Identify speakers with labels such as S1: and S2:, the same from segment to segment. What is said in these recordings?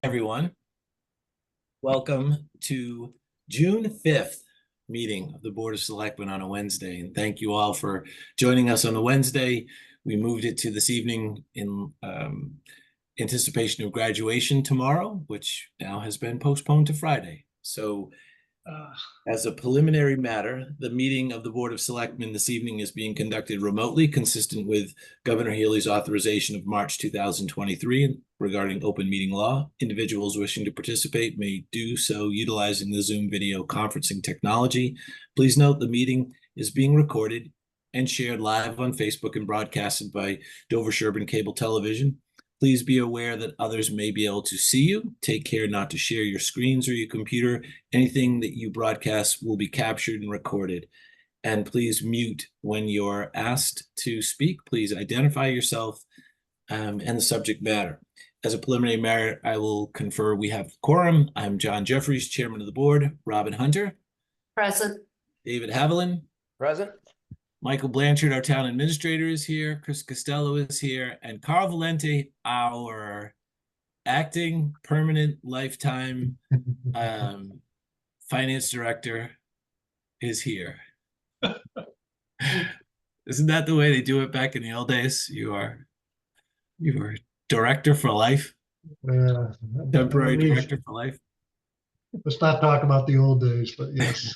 S1: Everyone. Welcome to June 5th meeting of the Board of Selectmen on a Wednesday. And thank you all for joining us on the Wednesday. We moved it to this evening in anticipation of graduation tomorrow, which now has been postponed to Friday. So as a preliminary matter, the meeting of the Board of Selectmen this evening is being conducted remotely, consistent with Governor Healy's authorization of March 2023 regarding open meeting law. Individuals wishing to participate may do so utilizing the Zoom video conferencing technology. Please note the meeting is being recorded and shared live on Facebook and broadcasted by Dover-Sherburne Cable Television. Please be aware that others may be able to see you. Take care not to share your screens or your computer. Anything that you broadcast will be captured and recorded. And please mute when you're asked to speak. Please identify yourself and the subject matter. As a preliminary matter, I will confer we have quorum. I'm John Jeffries, Chairman of the Board. Robin Hunter.
S2: Present.
S1: David Haviland.
S3: Present.
S1: Michael Blanchard, our town administrator, is here. Chris Costello is here. And Carl Valente, our acting permanent lifetime finance director, is here. Isn't that the way they do it back in the old days? You are director for life? Temporary director for life?
S4: Let's not talk about the old days, but yes.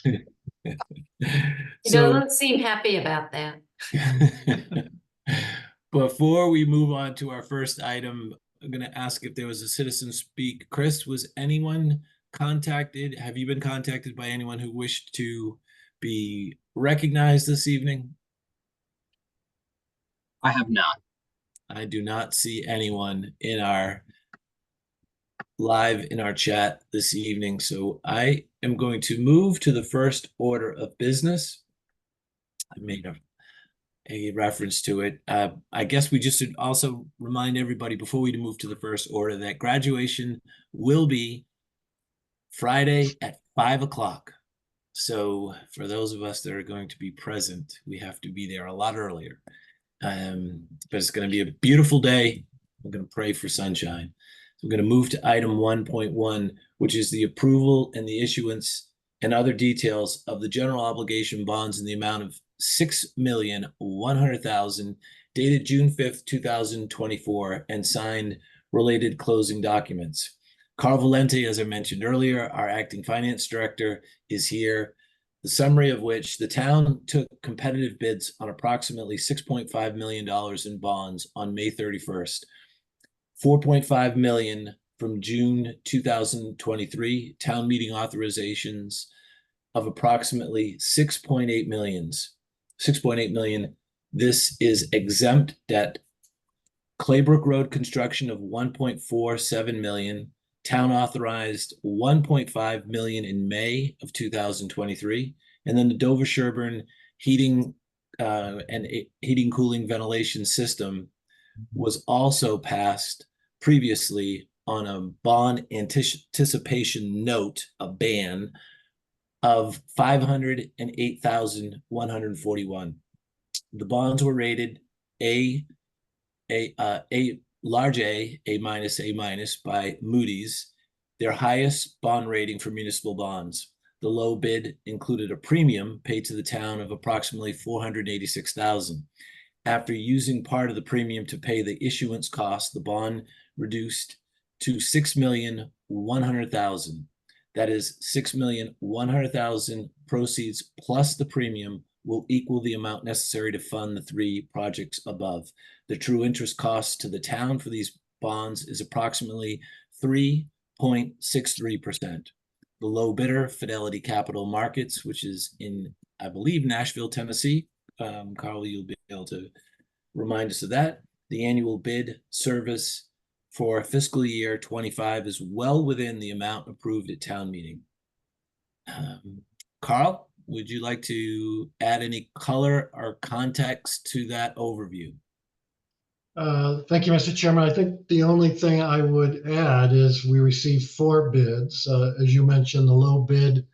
S2: He doesn't seem happy about that.
S1: Before we move on to our first item, I'm going to ask if there was a citizen speak. Chris, was anyone contacted? Have you been contacted by anyone who wished to be recognized this evening?
S3: I have not.
S1: I do not see anyone in our live in our chat this evening. So I am going to move to the first order of business. I made a reference to it. I guess we just should also remind everybody before we move to the first order that graduation will be Friday at 5 o'clock. So for those of us that are going to be present, we have to be there a lot earlier. But it's going to be a beautiful day. I'm going to pray for sunshine. So we're going to move to item 1.1, which is the approval and the issuance and other details of the general obligation bonds in the amount of $6,100,000 dated June 5th, 2024, and signed related closing documents. Carl Valente, as I mentioned earlier, our acting finance director, is here. The summary of which the town took competitive bids on approximately $6.5 million in bonds on May 31st. $4.5 million from June 2023, town meeting authorizations of approximately $6.8 million. This is exempt debt. Claybrook Road construction of $1.47 million. Town authorized $1.5 million in May of 2023. And then the Dover-Sherburne heating cooling ventilation system was also passed previously on a bond anticipation note, a ban of $508,141. The bonds were rated large A minus, A minus by Moody's, their highest bond rating for municipal bonds. The low bid included a premium paid to the town of approximately $486,000. After using part of the premium to pay the issuance cost, the bond reduced to $6,100,000. That is $6,100,000 proceeds plus the premium will equal the amount necessary to fund the three projects above. The true interest cost to the town for these bonds is approximately 3.63%. The low bidder, Fidelity Capital Markets, which is in, I believe, Nashville, Tennessee. Carl, you'll be able to remind us of that. The annual bid service for fiscal year 25 is well within the amount approved at town meeting. Carl, would you like to add any color or context to that overview?
S4: Thank you, Mr. Chairman. I think the only thing I would add is we received 4 bids. As you mentioned, the low bid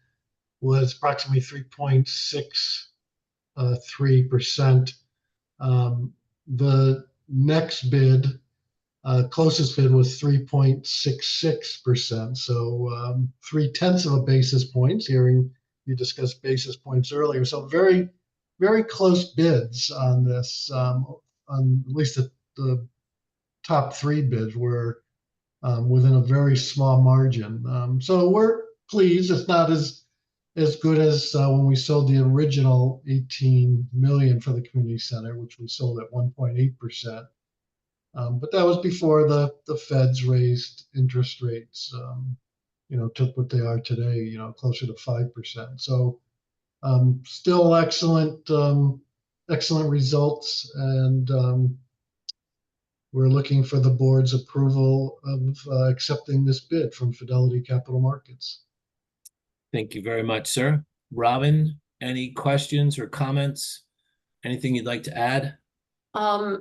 S4: was approximately 3.63%. The next bid Closest bid was 3.66%. So 0.3 of a basis points. Hearing you discuss basis points earlier. So very, very close bids on this. On at least the top 3 bids were within a very small margin. So we're pleased. It's not as good as when we sold the original 18 million for the community center, which we sold at 1.8%. But that was before the feds raised interest rates, took what they are today, closer to 5%. So still excellent results, and we're looking for the board's approval of accepting this bid from Fidelity Capital Markets.
S1: Thank you very much, sir. Robin, any questions or comments? Anything you'd like to add?
S2: I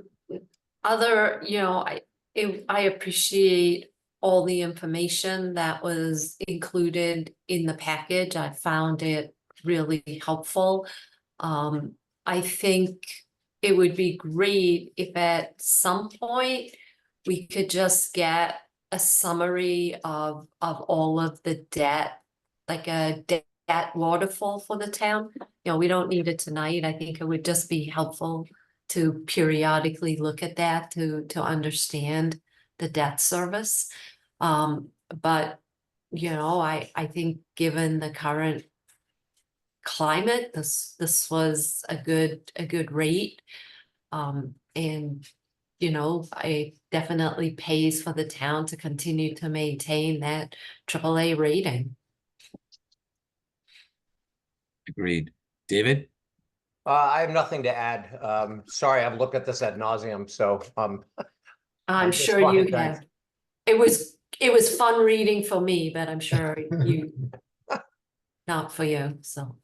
S2: appreciate all the information that was included in the package. I found it really helpful. I think it would be great if at some point we could just get a summary of all of the debt, like a debt waterfall for the town. We don't need it tonight. I think it would just be helpful to periodically look at that to understand the debt service. But I think given the current climate, this was a good rate. And it definitely pays for the town to continue to maintain that AAA rating.
S1: Agreed. David?
S3: I have nothing to add. Sorry, I've looked at this ad nauseum, so
S2: I'm
S3: just
S2: sure
S3: fine,
S2: you
S3: thanks.
S2: have. It was fun reading for me, but I'm sure you not for you. So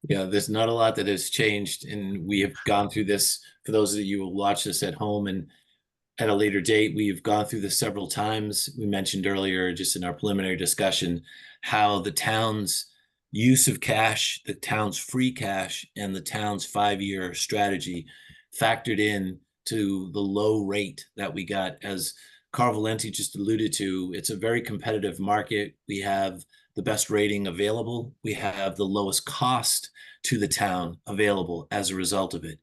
S1: Yeah, there's not a lot that has changed, and we have gone through this. For those of you who will watch this at home and at a later date, we've gone through this several times. We mentioned earlier, just in our preliminary discussion, how the town's use of cash, the town's free cash, and the town's 5-year strategy factored in to the low rate that we got. As Carl Valenti just alluded to, it's a very competitive market. We have the best rating available. We have the lowest cost to the town available as a result of it.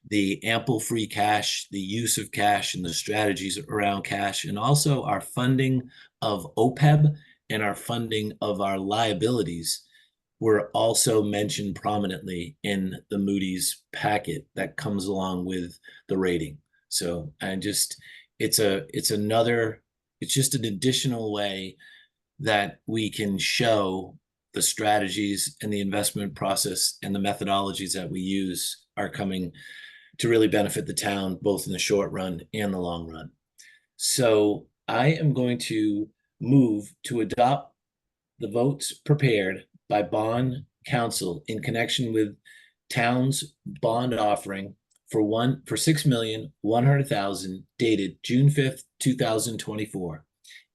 S1: The ample free cash, the use of cash, and the strategies around cash, and also our funding of OPEB and our funding of our liabilities were also mentioned prominently in the Moody's packet that comes along with the rating. So, and just, it's just an additional way that we can show the strategies and the investment process and the methodologies that we use are coming to really benefit the town, both in the short run and the long run. So I am going to move to adopt the votes prepared by bond council in connection with town's bond offering for $6,100,000 dated June 5th, 2024,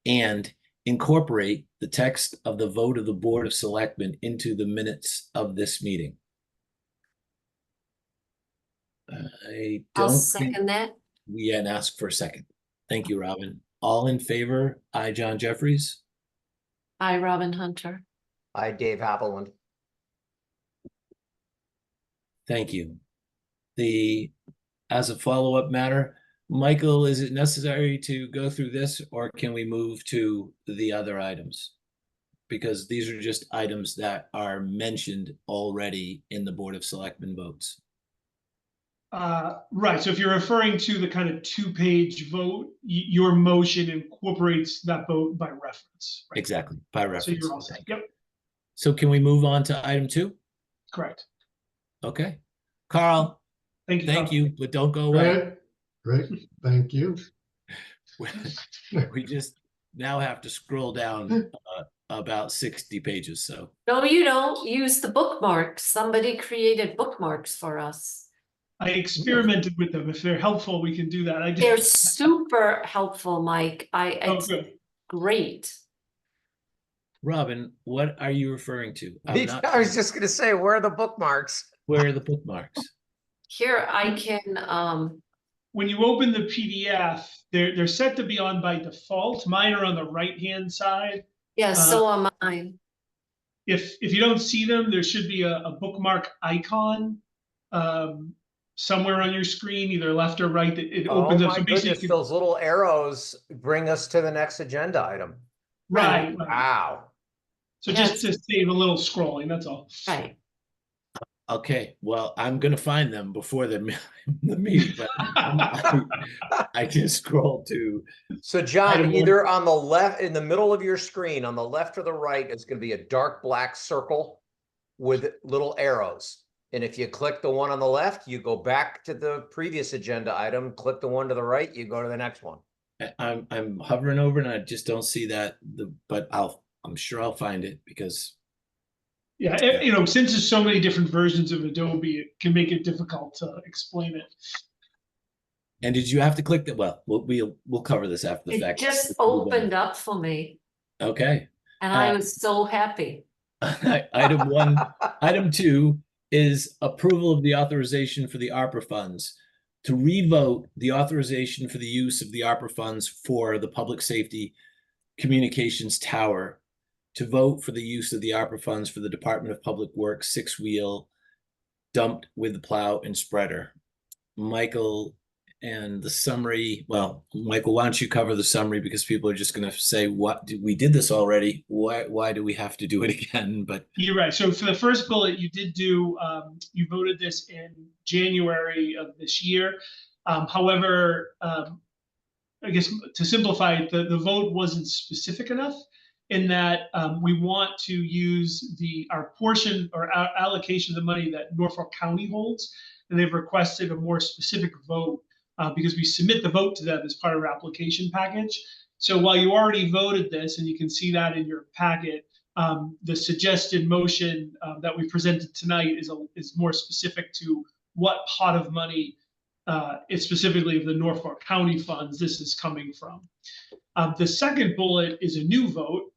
S1: and incorporate the text of the vote of the Board of Selectmen into the minutes of this meeting.
S2: I'll second that.
S1: We hadn't asked for a second. Thank you, Robin. All in favor? I, John Jeffries.
S2: I, Robin Hunter.
S3: I, Dave Haviland.
S1: Thank you. As a follow-up matter, Michael, is it necessary to go through this, or can we move to the other items? Because these are just items that are mentioned already in the Board of Selectmen votes.
S5: Right. So if you're referring to the kind of 2-page vote, your motion incorporates that vote by reference. Right?
S1: Exactly, by reference.
S5: So you're all set. Yep.
S1: So can we move on to item 2?
S5: Correct.
S1: Okay. Carl,
S5: Thank you.
S1: thank
S5: Carl.
S1: you, but don't go away.
S4: Great. Thank you.
S1: We just now have to scroll down about 60 pages. So
S2: No, you don't use the bookmarks. Somebody created bookmarks for us.
S5: I experimented with them. If they're helpful, we can do that. I did.
S2: They're super helpful, Mike. It's
S5: good.
S2: great.
S1: Robin, what are you referring to?
S3: I was just going to say, where are the bookmarks?
S1: Where are the bookmarks?
S2: Here I can
S5: when you open the PDF, they're set to be on by default. Mine are on the right-hand side.
S2: Yeah, so am I.
S5: If you don't see them, there should be a bookmark icon somewhere on your screen, either left or right, that it
S3: Oh
S5: opens up.
S3: my
S5: So basically,
S3: goodness, those little arrows bring us to the next agenda item.
S5: right.
S3: Wow.
S5: So
S2: Yeah,
S5: just to save a little scrolling, that's all.
S2: Right.
S1: Okay, well, I'm gonna find them before the the meeting, but I can scroll to.
S3: So John,
S5: Item one.
S3: either on the left, in the middle of your screen, on the left or the right, is going to be a dark black circle with little arrows. And if you click the one on the left, you go back to the previous agenda item. Click the one to the right, you go to the next one.
S1: I'm hovering over and I just don't see that. But I'm sure I'll find it because.
S5: Yeah, you know, since there's so many different versions of Adobe, it can make it difficult to explain it.
S1: And did you have to click that? Well, we'll cover this after the
S2: It
S1: fact.
S2: just opened up for me
S1: Okay.
S2: and I was so happy.
S1: Item 1, item 2 is approval of the authorization for the ARPA funds. To revote the authorization for the use of the ARPA funds for the public safety communications tower. To vote for the use of the ARPA funds for the Department of Public Works 6-wheel dumped with the plow and spreader. Michael, and the summary, well, Michael, why don't you cover the summary, because people are just going to say, what, we did this already, why do we have to do it again? But
S5: You're right. So for the first bullet, you did do, you voted this in January of this year. However, I guess to simplify it, the vote wasn't specific enough in that we want to use our portion or our allocation of the money that Norfolk County holds, and they've requested a more specific vote because we submit the vote to them as part of our application package. So while you already voted this, and you can see that in your packet, the suggested motion that we presented tonight is more specific to what pot of money, it's specifically of the Norfolk County funds, this is coming from. The second bullet is a new vote,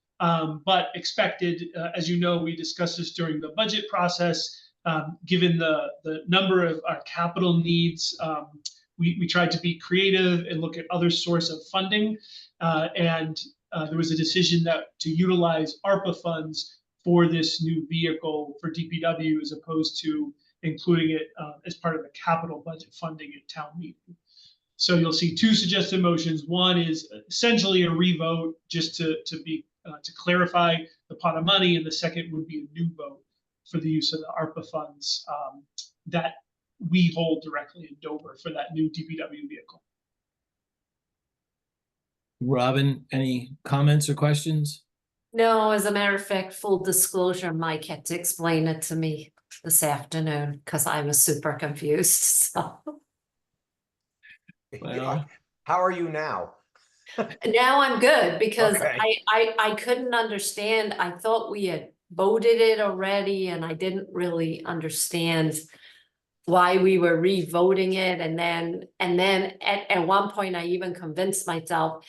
S5: but expected, as you know, we discussed this during the budget process. Given the number of our capital needs, we tried to be creative and look at other source of funding. And there was a decision to utilize ARPA funds for this new vehicle for DPW, as opposed to including it as part of the capital budget funding at town meeting. So you'll see two suggested motions. One is essentially a revote, just to clarify the pot of money, and the second would be a new vote for the use of the ARPA funds that we hold directly in Dover for that new DPW vehicle.
S1: Robin, any comments or questions?
S2: No, as a matter of fact, full disclosure, Mike had to explain it to me this afternoon because I was super confused. So
S1: Well,
S3: How are you now?
S2: now I'm good because
S3: Okay.
S2: I couldn't understand. I thought we had voted it already and I didn't really understand why we were re-voting it. And then at one point I even convinced myself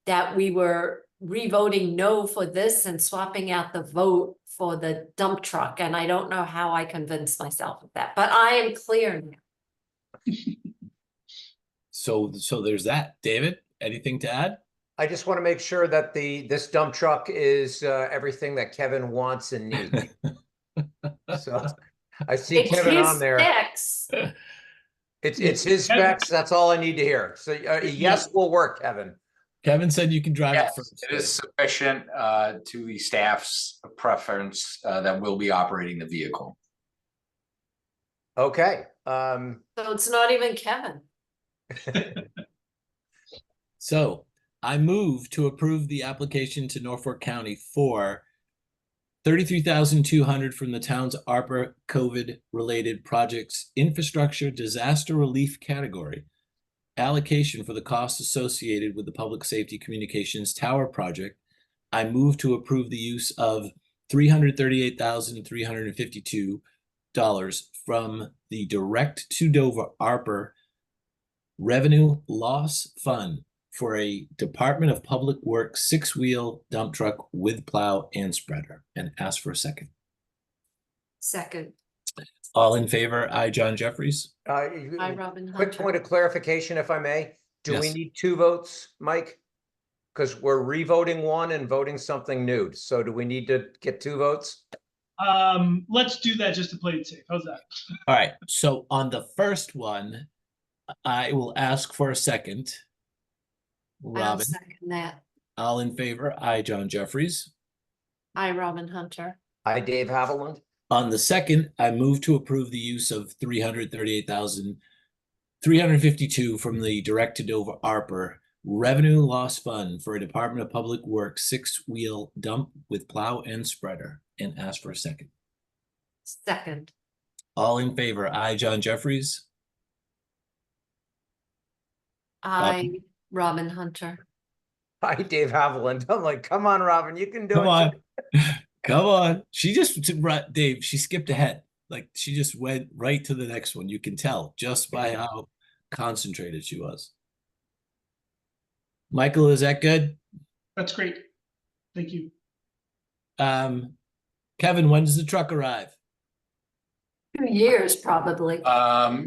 S2: that we were re-voting no for this and swapping out the vote for the dump truck. And I don't know how I convinced myself of that, but I am clear now.
S1: so there's that. David, anything to add?
S3: I just want to make sure that this dump truck is everything that Kevin wants and needs. So I see
S2: It's
S3: Kevin
S2: his
S3: on there.
S2: specs.
S3: It's his specs. That's all I need to hear. So yes, will work, Kevin.
S1: Kevin said you can drive it
S6: Yes,
S1: first.
S6: it is sufficient to the staff's preference that will be operating the vehicle.
S3: Okay.
S2: So it's not even Kevin.
S1: So I move to approve the application to Norfolk County for $33,200 from the town's ARPA COVID-related projects infrastructure disaster relief category. Allocation for the costs associated with the public safety communications tower project. I move to approve the use of $338,352 from the Direct to Dover ARPA Revenue Loss Fund for a Department of Public Works 6-wheel dump truck with plow and spreader, and ask for a second.
S2: Second.
S1: All in favor, I, John Jeffries.
S2: Hi, Robin
S3: Quick
S2: Hunter.
S3: point of clarification, if I may. Do we
S1: Yes.
S3: need 2 votes, Mike? Because we're revoting one and voting something new. So do we need to get 2 votes?
S5: Let's do that just to play it safe. How's that?
S1: All right, so on the first one, I will ask for a second.
S2: I'll
S1: Robin,
S2: second that.
S1: all in favor, I, John Jeffries.
S2: Hi, Robin Hunter.
S3: Hi, Dave Haviland.
S1: On the second, I move to approve the use of $338,352 from the Direct to Dover ARPA Revenue Loss Fund for a Department of Public Works 6-wheel dump with plow and spreader, and ask for a second.
S2: Second.
S1: All in favor, I, John Jeffries.
S2: I, Robin Hunter.
S3: Hi, Dave Haviland. I'm like, come on, Robin, you can do
S1: Come
S3: it.
S1: on. Come on. She just, Dave, she skipped ahead. Like she just went right to the next one. You can tell just by how concentrated she was. Michael, is that good?
S5: That's great. Thank you.
S1: Kevin, when does the truck arrive?
S2: 2 years, probably.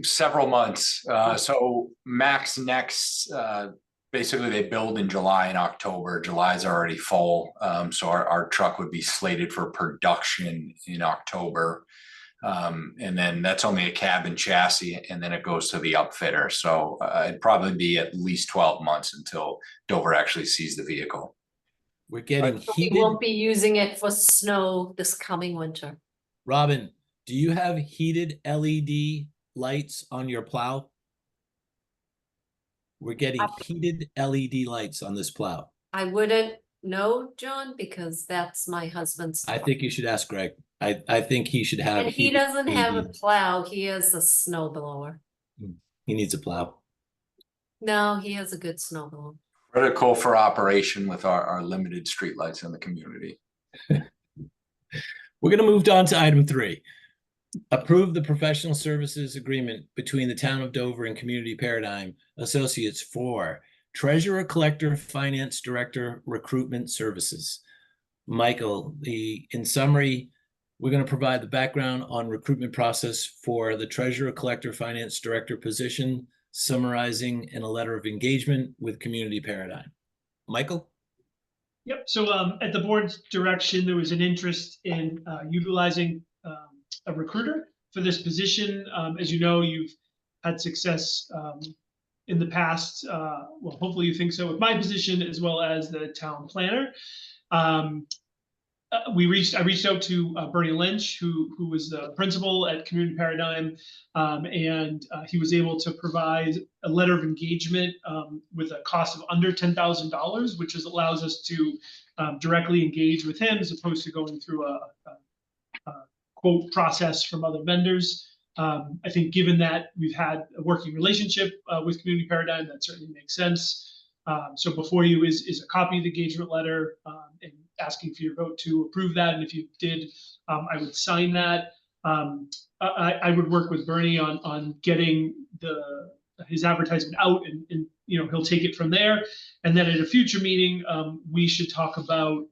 S6: Several months. So Max Next, basically they build in July and October. July's already full. So our truck would be slated for production in October. And then that's only a cab and chassis, and then it goes to the upfitter. So it'd probably be at least 12 months until Dover actually sees the vehicle.
S1: We're getting
S2: We
S1: heated.
S2: won't be using it for snow this coming winter.
S1: Robin, do you have heated LED lights on your plow? We're getting heated LED lights on this plow.
S2: I wouldn't know, John, because that's my husband's.
S1: I think you should ask Greg. I think he should have.
S2: And he
S1: heated
S2: doesn't have a
S1: LED.
S2: plow, he has a snow blower.
S1: He needs a plow.
S2: No, he has a good snow blower.
S6: Critical for operation with our limited streetlights in the community.
S1: We're going to move on to item 3. Approve the professional services agreement between the Town of Dover and Community Paradigm Associates for Treasurer Collector Finance Director Recruitment Services. Michael, in summary, we're going to provide the background on recruitment process for the Treasurer Collector Finance Director position, summarizing in a letter of engagement with Community Paradigm. Michael?
S5: Yep. So at the board's direction, there was an interest in utilizing a recruiter for this position. As you know, you've had success in the past. Well, hopefully you think so with my position as well as the town planner. I reached out to Bernie Lynch, who was the principal at Community Paradigm, and he was able to provide a letter of engagement with a cost of under $10,000, which allows us to directly engage with him as opposed to going through a quote process from other vendors. I think given that we've had a working relationship with Community Paradigm, that certainly makes sense. So before you is a copy of the engagement letter and asking for your vote to approve that. And if you did, I would sign that. I would work with Bernie on getting his advertisement out, and he'll take it from there. And then at a future meeting, we should talk about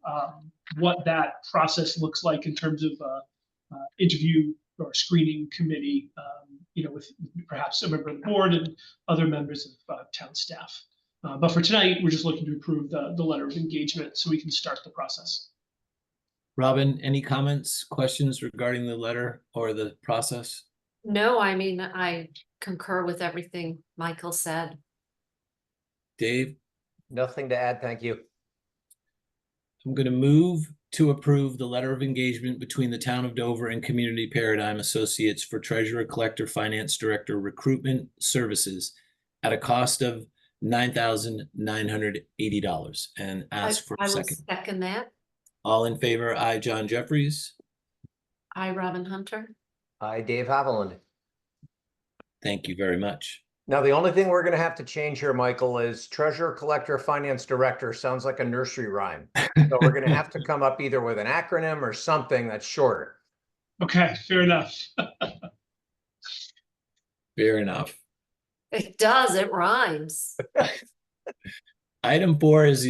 S5: what that process looks like in terms of interview or screening committee, with perhaps a member of the board and other members of town staff. But for tonight, we're just looking to approve the letter of engagement so we can start the process.
S1: Robin, any comments, questions regarding the letter or the process?
S2: No, I mean, I concur with everything Michael said.
S1: Dave?
S3: Nothing to add, thank you.
S1: I'm going to move to approve the letter of engagement between the Town of Dover and Community Paradigm Associates for Treasurer Collector Finance Director Recruitment Services at a cost of $9,980, and ask for
S2: I
S1: a
S2: will
S1: second.
S2: second that.
S1: All in favor, I, John Jeffries.
S2: I, Robin Hunter.
S3: Hi, Dave Haviland.
S1: Thank you very much.
S3: Now, the only thing we're going to have to change here, Michael, is Treasurer Collector Finance Director sounds like a nursery rhyme. So we're going to have to come up either with an acronym or something that's shorter.
S5: Okay, fair enough.
S1: Fair enough.
S2: It does, it rhymes.
S1: Item 4 is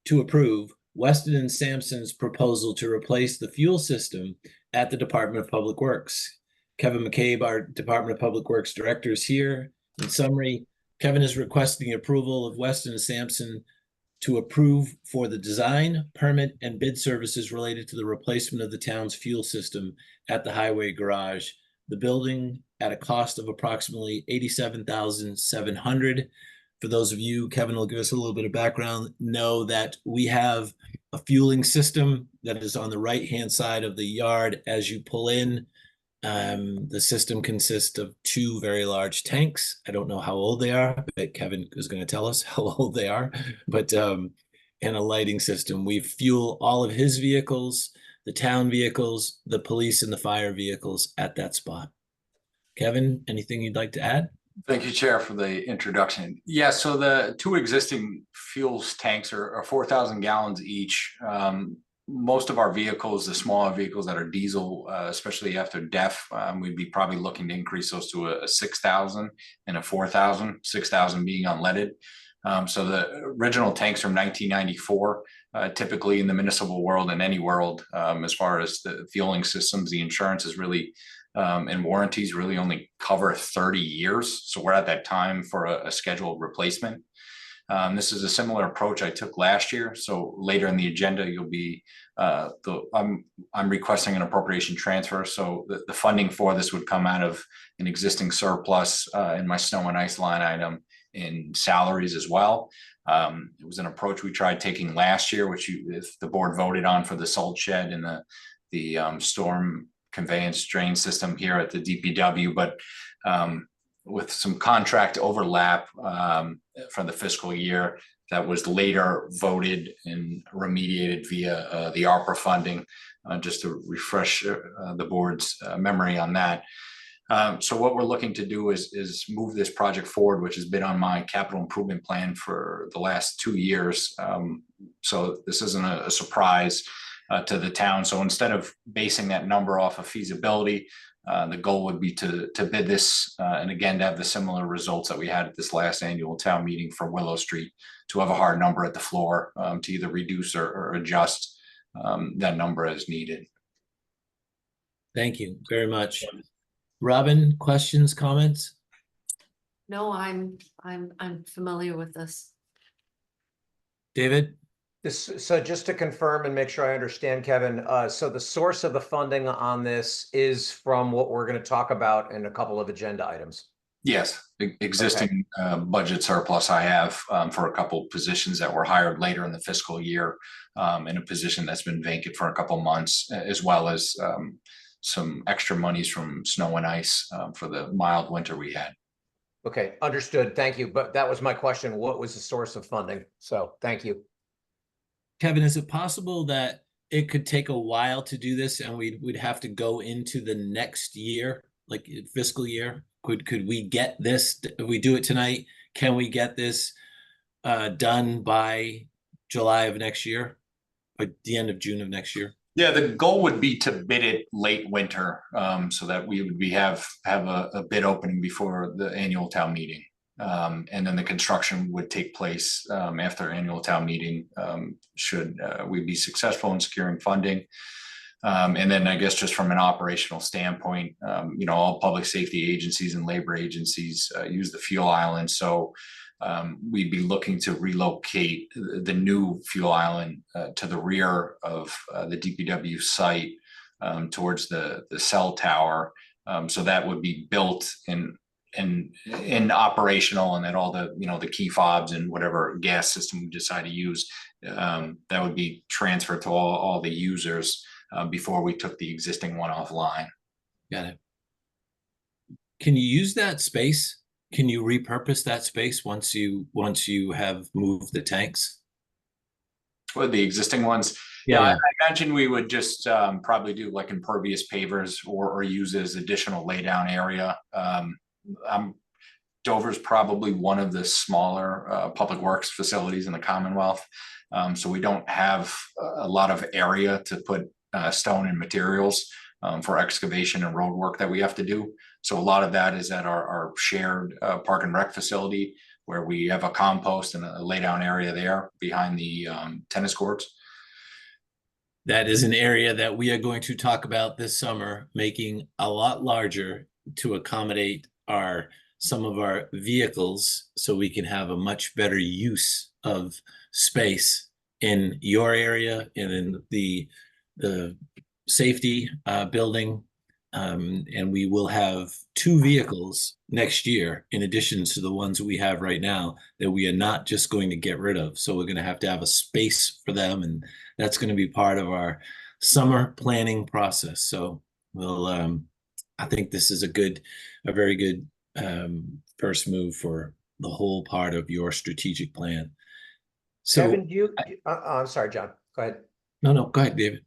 S1: to approve Weston and Sampson's proposal to replace the fuel system at the Department of Public Works. Kevin McCabe, our Department of Public Works Director, is here. In summary, Kevin is requesting approval of Weston and Sampson to approve for the design, permit, and bid services related to the replacement of the town's fuel system at the highway garage. The building at a cost of approximately $87,700. For those of you, Kevin will give us a little bit of background, know that we have a fueling system that is on the right-hand side of the yard as you pull in. The system consists of two very large tanks. I don't know how old they are, but Kevin is going to tell us how old they are, but and a lighting system. We fuel all of his vehicles, the town vehicles, the police and the fire vehicles at that spot. Kevin, anything you'd like to add?
S6: Thank you, Chair, for the introduction. Yeah, so the two existing fuels tanks are 4,000 gallons each. Most of our vehicles, the smaller vehicles that are diesel, especially after DEF, we'd be probably looking to increase those to a 6,000 and a 4,000, 6,000 being unleaded. So the original tanks from 1994, typically in the municipal world and any world, as far as the fueling systems, the insurance is really, and warranties really only cover 30 years. So we're at that time for a scheduled replacement. This is a similar approach I took last year. So later in the agenda, you'll be, I'm requesting an appropriation transfer. So the funding for this would come out of an existing surplus in my snow and ice line item in salaries as well. It was an approach we tried taking last year, which if the board voted on for the salt shed and the storm conveyance drain system here at the DPW, but with some contract overlap from the fiscal year that was later voted and remediated via the ARPA funding, just to refresh the board's memory on that. So what we're looking to do is move this project forward, which has been on my capital improvement plan for the last 2 years. So this isn't a surprise to the town. So instead of basing that number off of feasibility, the goal would be to bid this and again to have the similar results that we had at this last annual town meeting for Willow Street, to have a hard number at the floor to either reduce or adjust that number as needed.
S1: Thank you very much. Robin, questions, comments?
S2: No, I'm familiar with this.
S1: David?
S3: So just to confirm and make sure I understand, Kevin, so the source of the funding on this is from what we're going to talk about in a couple of agenda items.
S6: Yes, existing budget surplus I have for a couple of positions that were hired later in the fiscal year, and a position that's been vacant for a couple of months, as well as some extra monies from snow and ice for the mild winter we had.
S3: Okay, understood. Thank you. But that was my question. What was the source of funding? So thank you.
S1: Kevin, is it possible that it could take a while to do this and we'd have to go into the next year, like fiscal year? Could we get this, if we do it tonight, can we get this done by July of next year, or the end of June of next year?
S6: Yeah, the goal would be to bid it late winter, so that we would have a bid opening before the annual town meeting. And then the construction would take place after annual town meeting, should we be successful in securing funding. And then I guess just from an operational standpoint, all public safety agencies and labor agencies use the fuel island. So we'd be looking to relocate the new fuel island to the rear of the DPW site towards the cell tower. So that would be built in operational, and then all the the key fobs and whatever gas system we decide to use, that would be transferred to all the users before we took the existing one offline.
S1: Got it. Can you use that space? Can you repurpose that space once you have moved the tanks?
S6: Or the existing ones? Yeah, I imagine we would just probably do like impervious pavers or use it as additional laydown area. Dover's probably one of the smaller public works facilities in the Commonwealth. So we don't have a lot of area to put stone and materials for excavation and road work that we have to do. So a lot of that is at our shared park and rec facility, where we have a compost and a laydown area there behind the tennis courts.
S1: that is an area that we are going to talk about this summer, making a lot larger to accommodate some of our vehicles so we can have a much better use of space in your area and in the safety building. And we will have 2 vehicles next year in addition to the ones we have right now that we are not just going to get rid of. So we're going to have a space for them, and that's going to be part of our summer planning process. So we'll I think this is a very good first move for the whole part of your strategic plan. So
S3: Kevin, I'm sorry, John, go ahead.
S1: no, go ahead, David.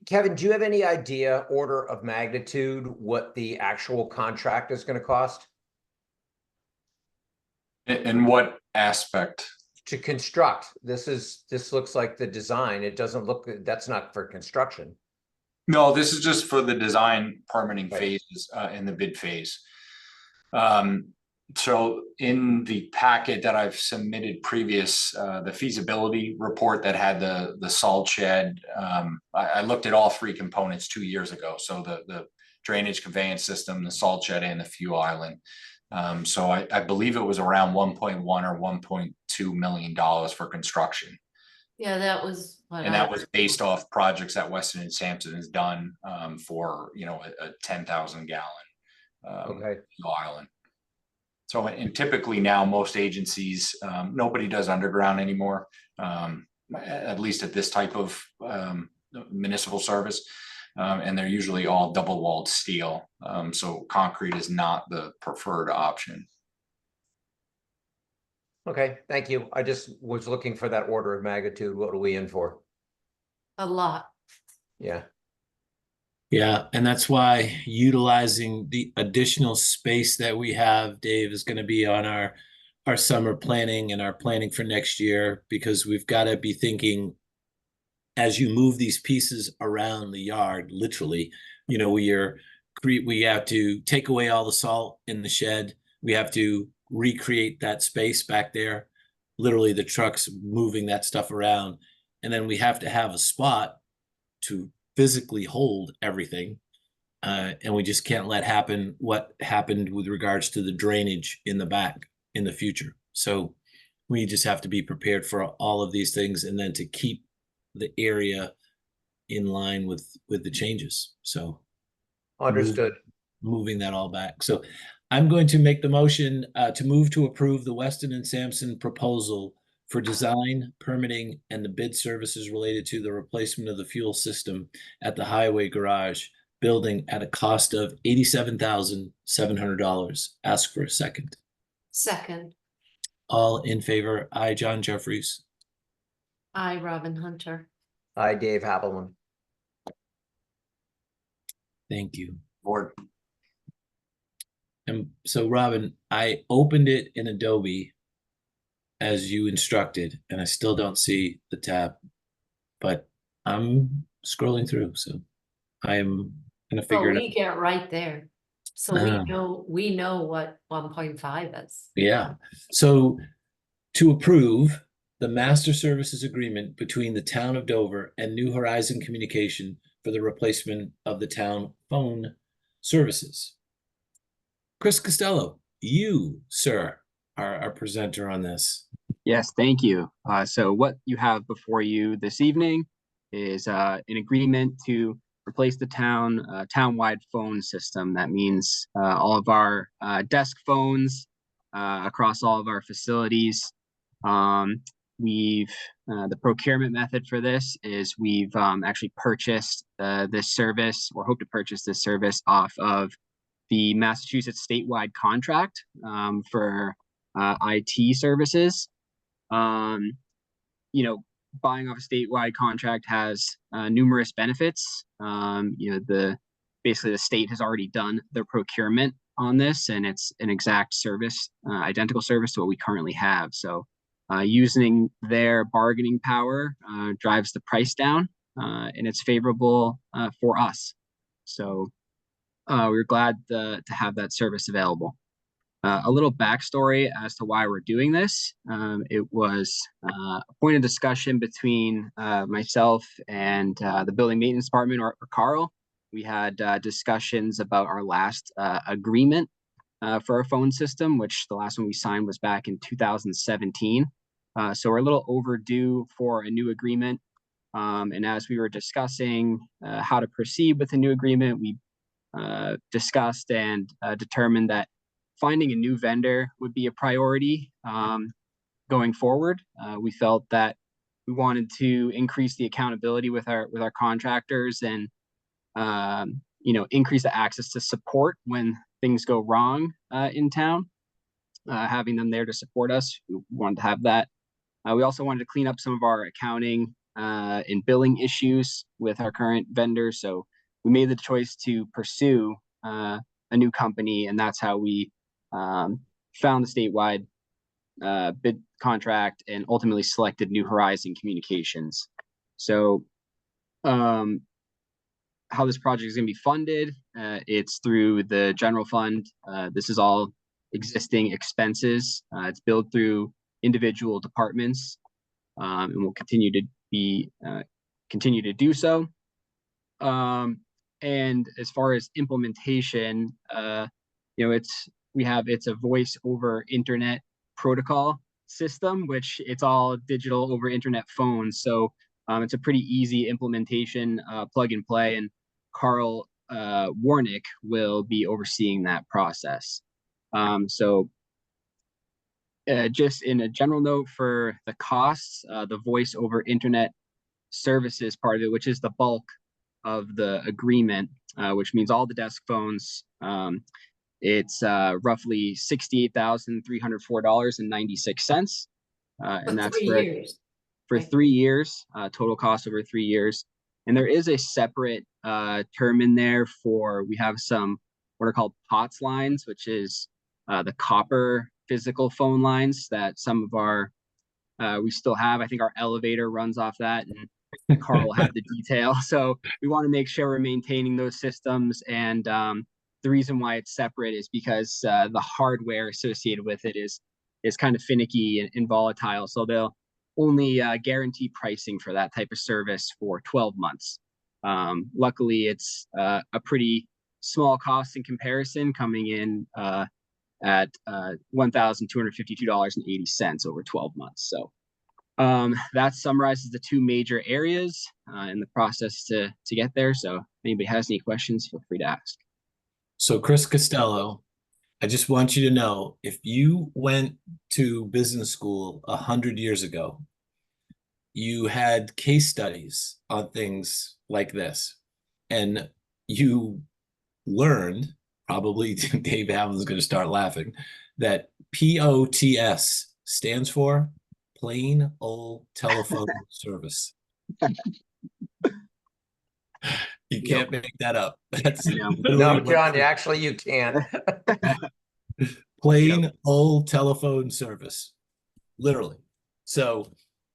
S3: Kevin, do you have any idea, order of magnitude, what the actual contract is going to cost
S6: In what aspect?
S3: to construct? This looks like the design. It doesn't look, that's not for construction.
S6: No, this is just for the design permitting
S3: Right.
S6: phases in the bid phase. So in the packet that I've submitted previous, the feasibility report that had the salt shed, I looked at all 3 components 2 years ago. So the drainage conveyance system, the salt shed, and the fuel island. So I believe it was around 1.1 or 1.2 million dollars for construction.
S2: Yeah, that was what
S6: And that was based off projects that Weston and Sampson has done for, a 10,000 gallon
S3: Okay.
S6: fuel island. So, and typically now most agencies, nobody does underground anymore, at least at this type of municipal service. And they're usually all double walled steel. So concrete is not the preferred option.
S3: Okay, thank you. I just was looking for that order of magnitude. What are we in for?
S2: a lot.
S3: Yeah.
S1: Yeah, and that's why utilizing the additional space that we have, Dave, is going to be on our summer planning and our planning for next year, because we've got to be thinking as you move these pieces around the yard, literally, we have to take away all the salt in the shed. We have to recreate that space back there, literally the trucks moving that stuff around. And then we have to have a spot to physically hold everything. And we just can't let happen what happened with regards to the drainage in the back in the future. So we just have to be prepared for all of these things, and then to keep the area in line with the changes. So
S3: Understood.
S1: moving that all back. So I'm going to make the motion to move to approve the Weston and Sampson proposal for design, permitting, and the bid services related to the replacement of the fuel system at the highway garage building at a cost of $87,700. Ask for a second.
S2: Second,
S1: All in favor? Aye, John Jeffries.
S2: I, Robin Hunter.
S3: Hi, Dave Happelman.
S1: Thank you.
S6: Board.
S1: And so, Robin, I opened it in Adobe as you instructed, and I still don't see the tab, but I'm scrolling through, so I am gonna
S2: Well,
S1: figure it
S2: we
S1: out.
S2: get right there. So we know what 1.5 is.
S1: Yeah, so to approve the master services agreement between the town of Dover and New Horizon Communication for the replacement of the town phone services. Chris Costello, you, sir, are our presenter on this.
S7: Yes, thank you. So what you have before you this evening is an agreement to replace the town-wide phone system. That means all of our desk phones across all of our facilities. The procurement method for this is we've actually purchased this service, or hope to purchase this service off of the Massachusetts statewide contract for IT services. Buying off a statewide contract has numerous benefits. Basically the state has already done their procurement on this, and it's an exact service, identical service to what we currently have. So using their bargaining power drives the price down, and it's favorable for us. So we're glad to have that service available. a little backstory as to why we're doing this. It was a point of discussion between myself and the building maintenance department, or Carl. We had discussions about our last agreement for our phone system, which the last one we signed was back in 2017. So we're a little overdue for a new agreement. And as we were discussing how to proceed with the new agreement, we discussed and determined that finding a new vendor would be a priority going forward. We felt that we wanted to increase the accountability with our contractors and increase the access to support when things go wrong in town. Having them there to support us, we wanted to have that. We also wanted to clean up some of our accounting and billing issues with our current vendors. So we made the choice to pursue a new company, and that's how we found the statewide bid contract and ultimately selected New Horizon Communications. So how this project is going to be funded, it's through the general fund. This is all existing expenses. It's billed through individual departments, and will continue to do so. And as far as implementation, it's a voice over internet protocol system, which it's all digital over internet phones. So it's a pretty easy implementation, plug and play, and Carl Warnick will be overseeing that process. Just in a general note for the costs, the voice over internet services part of it, which is the bulk of the agreement, which means all the desk phones, it's roughly $68,304.96. And that's for 3 years, total cost over 3 years. And there is a separate term in there for, we have some what are called POTS lines, which is the copper physical phone lines that some of our, we still have. I think our elevator runs off that, and Carl will have the detail. So we want to make sure we're maintaining those systems. And the reason why it's separate is because the hardware associated with it is kind of finicky and volatile. So they'll only guarantee pricing for that type of service for 12 months. Luckily, it's a pretty small cost in comparison, coming in at $1,252.80 over 12 months. So that summarizes the two major areas in the process to get there. So if anybody has any questions, feel free to ask.
S1: So Chris Costello, I just want you to know, if you went to business school 100 years ago, you had case studies on things like this, and you learned, probably Dave Allen's going to start laughing, that POTS stands for plain old telephone service. You can't make that up. That's
S3: No, John, actually you can't.
S1: Plain old telephone service, literally. So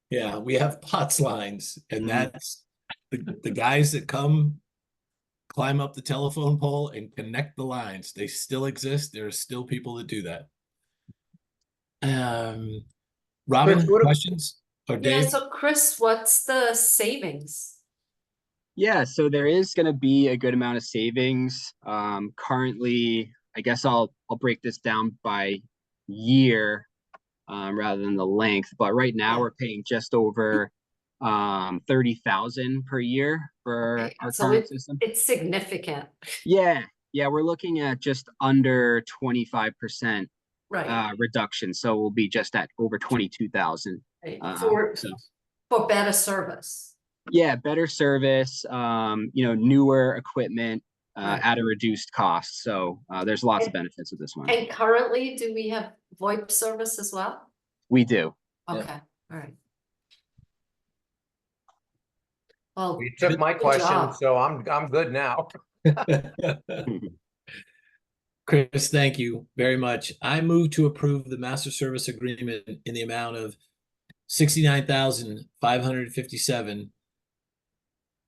S1: yeah, we have POTS lines, and that's the guys that climb up the telephone pole and connect the lines. They still exist. There are still people that do that. Robin,
S3: Chris,
S1: questions? Or Dave?
S2: Yeah, so Chris, what's the savings?
S7: Yeah, so there is going to be a good amount of savings. Currently, I guess I'll break this down by year rather than the length. But right now we're paying just over $30,000 per year for our current system.
S2: It's significant.
S7: Yeah, we're looking at just under 25% reduction. So we'll be just at over 22,000
S2: for better service.
S7: Yeah, better service, newer equipment at a reduced cost. So there's lots of benefits with this one.
S2: And currently, do we have VoIP service as well?
S7: We do.
S2: Okay, all right. Well,
S3: You took my question, so I'm good now.
S1: Chris, thank you very much. I move to approve the master service agreement in the amount of $69,557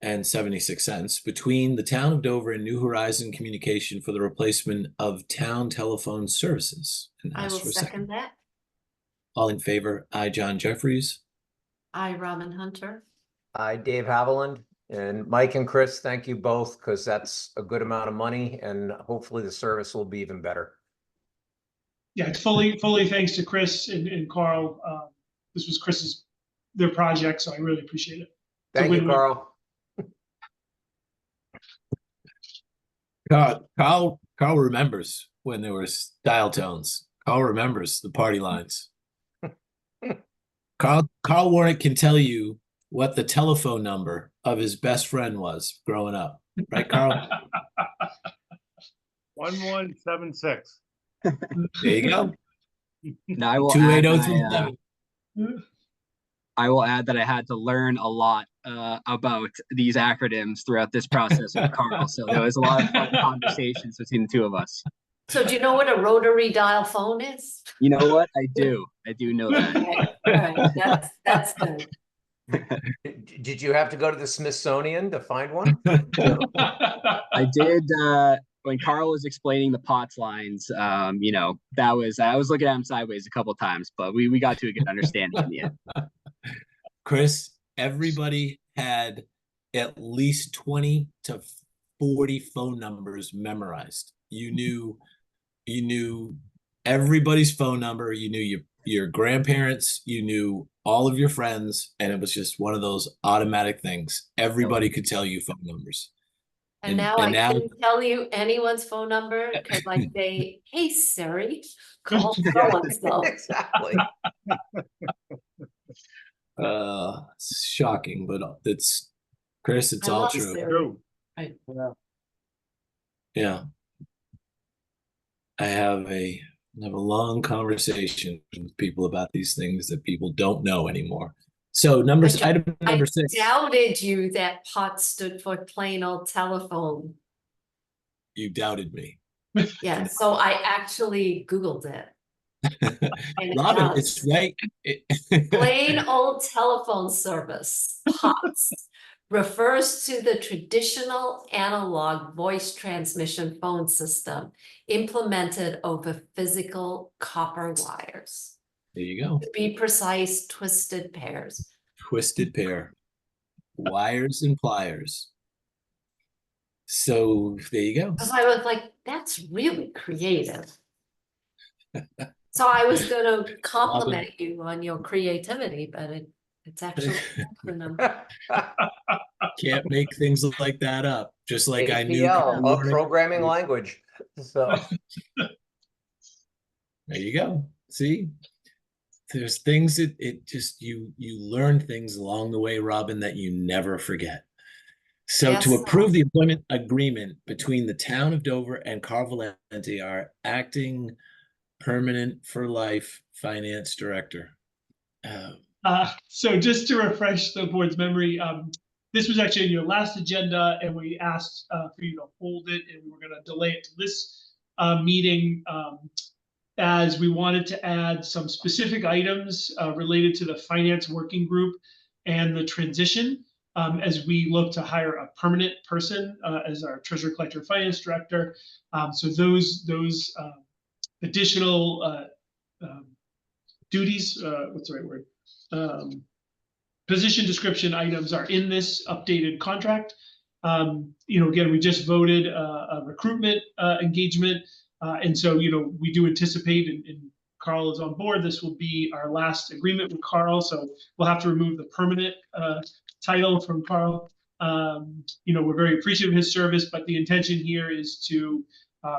S1: and 76 cents between the town of Dover and New Horizon Communication for the replacement of town telephone services. And
S2: I
S1: ask
S2: will
S1: for a
S2: second that.
S1: All in favor? I, John Jeffries.
S2: I, Robin Hunter.
S3: I, Dave Haviland, and Mike and Chris, thank you both, because that's a good amount of money, and hopefully the service will be even better.
S5: Yeah, it's fully thanks to Chris and Carl. This was their project, so I really appreciate it. It's a
S3: Thank you,
S5: win-win.
S3: Carl.
S1: Carl remembers when there was dial tones. Carl remembers the party lines. Carl Warnick can tell you what the telephone number of his best friend was growing up. Right, Carl?
S8: 1176.
S1: There you go.
S7: Now I will add that
S1: 28037.
S7: I will add that I had to learn a lot about these acronyms throughout this process with Carl. So there was a lot of fun conversations between the two of us.
S2: So do you know what a rotary dial phone is?
S7: You know what? I do know that.
S2: Right. That's good.
S3: Did you have to go to the Smithsonian to find one?
S7: I did when Carl was explaining the POTS lines, you know, I was looking at him sideways a couple times, but we got to a good understanding in the end.
S1: Chris, everybody had at least 20 to 40 phone numbers memorized. You knew everybody's phone number, you knew your grandparents, you knew all of your friends, and it was just one of those automatic things. Everybody could tell you phone numbers.
S2: And now I couldn't tell you anyone's phone number because I say, hey Siri, call so-and-so.
S3: Exactly.
S1: It's shocking, but it's Chris, it's
S2: I
S1: all
S2: love
S1: true.
S2: Siri. Right.
S1: Yeah. I have a long conversation with people about these things that people don't know anymore. So item number 6.
S2: I doubted you that POTS stood for plain old telephone.
S1: You doubted me.
S2: Yeah, so I actually Googled it. And
S1: Robin,
S2: it
S1: it's
S2: does.
S1: right.
S2: Plain old telephone service, POTS, refers to the traditional analog voice transmission phone system implemented over physical copper wires.
S1: There you go.
S2: To be precise, twisted pairs.
S1: Twisted pair. Wires and pliers. So there you go.
S2: Because I was like, that's really creative. So I was going to compliment you on your creativity, but it's actually an acronym.
S1: Can't make things like that up. Just like I knew.
S3: APL, a programming language. So
S1: there you go. See, there's things that it just you learn things along the way, Robin, that you never forget. So
S2: Yes,
S1: to approve the employment agreement between the town of Dover and Carl Valenti, our acting permanent for life finance director.
S5: So just to refresh the board's memory, this was actually in your last agenda, and we asked for you to hold it, and we were going to delay it to this meeting as we wanted to add some specific items related to the finance working group and the transition as we look to hire a permanent person as our treasurer collector finance director. So those additional duties, what's the right word? Position description items are in this updated contract. You know, again, we just voted a recruitment engagement. And so, you know, we do anticipate, and Carl is on board, this will be our last agreement with Carl. So we'll have to remove the permanent title from Carl. You know, we're very appreciative of his service, but the intention here is to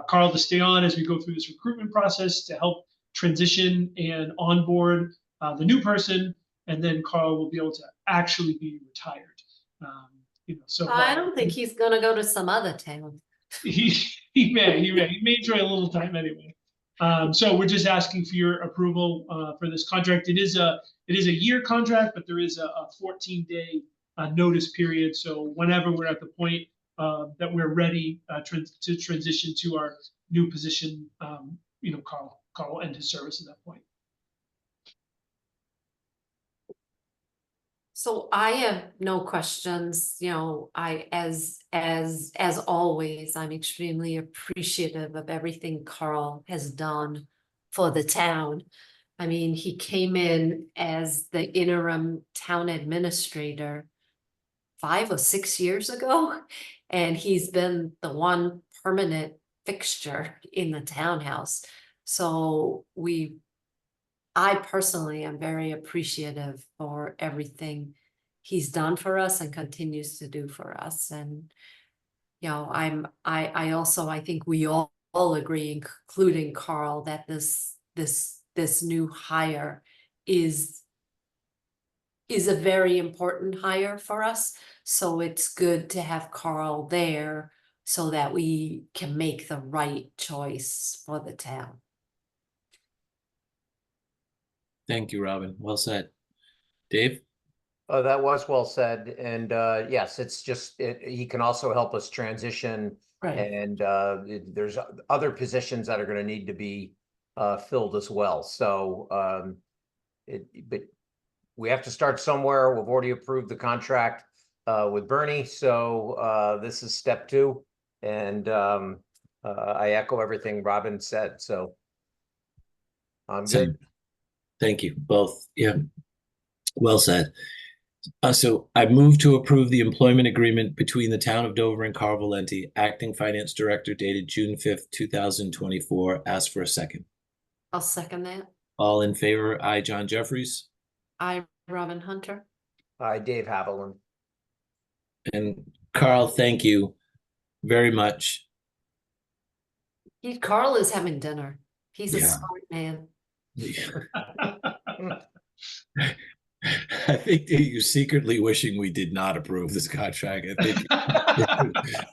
S5: Carl to stay on as we go through this recruitment process to help transition and onboard the new person, and then Carl will be able to actually be retired. You know, so
S2: I don't think he's going to go to some other town.
S5: He may enjoy a little time anyway. So we're just asking for your approval for this contract. It is a year contract, but there is a 14-day notice period. So whenever we're at the point that we're ready to transition to our new position, you know, Carl will end his service at that point.
S2: So I have no questions, you know, as always, I'm extremely appreciative of everything Carl has done for the town. I mean, he came in as the interim town administrator 5 or 6 years ago, and he's been the one permanent fixture in the townhouse. So I personally am very appreciative for everything he's done for us and continues to do for us. And, you know, I also, I think we all agree, including Carl, that this new hire is a very important hire for us. So it's good to have Carl there so that we can make the right choice for the town.
S1: Thank you, Robin. Well said. Dave?
S3: Oh, that was well said. And yes, it's just, he can also help us transition.
S2: Right.
S3: And there's other positions that are going to need to be filled as well. So but we have to start somewhere. We've already approved the contract with Bernie. So this is step 2. And I echo everything Robin said. So I'm good.
S1: Thank you both. Yeah. Well said. So I move to approve the employment agreement between the town of Dover and Carl Valenti, acting finance director, dated June 5th, 2024. Ask for a second.
S2: I'll second that.
S1: All in favor? Aye, John Jeffries.
S2: I, Robin Hunter.
S3: Hi, Dave Haviland.
S1: And Carl, thank you very much.
S2: Carl is having dinner. He's a
S1: Yeah.
S2: smart man.
S1: I think that you're secretly wishing we did not approve this contract. I think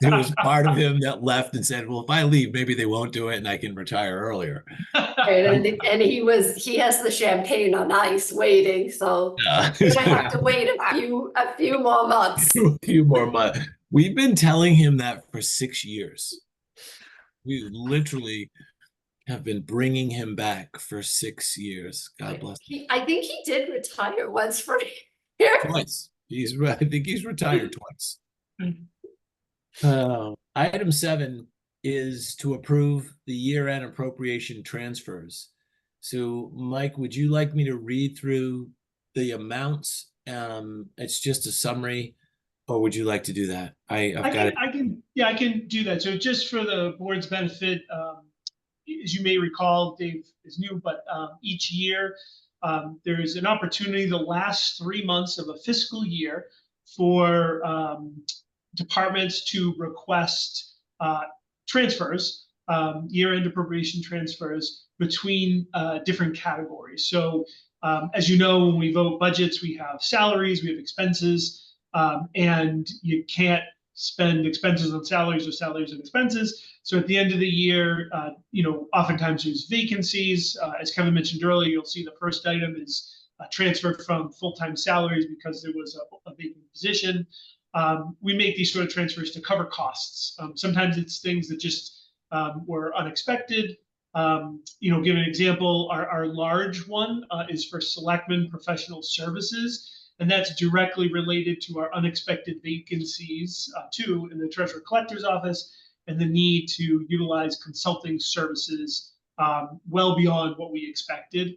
S1: there was part of him that left and said, well, if I leave, maybe they won't do it and I can retire earlier.
S2: And he has the champagne on ice waiting, so we're gonna have to wait a few more months.
S1: A few more months. We've been telling him that for 6 years. We literally have been bringing him back for 6 years. God bless him.
S2: I think he did retire once for a year.
S1: Twice. I think he's retired twice. Item 7 is to approve the year-end appropriation transfers. So, Mike, would you like me to read through the amounts? It's just a summary, or would you like to do that? I
S5: can do that. So just for the board's benefit, as you may recall, Dave is new, but each year there is an opportunity the last 3 months of a fiscal year for departments to request transfers, year-end appropriation transfers between different categories. So as you know, when we vote budgets, we have salaries, we have expenses, and you can't spend expenses on salaries or salaries on expenses. So at the end of the year, oftentimes there's vacancies. As Kevin mentioned earlier, you'll see the first item is a transfer from full-time salaries because there was a vacant position. We make these sort of transfers to cover costs. Sometimes it's things that just were unexpected. Give an example, our large one is for selectmen professional services. And that's directly related to our unexpected vacancies too in the treasurer collector's office and the need to utilize consulting services well beyond what we expected.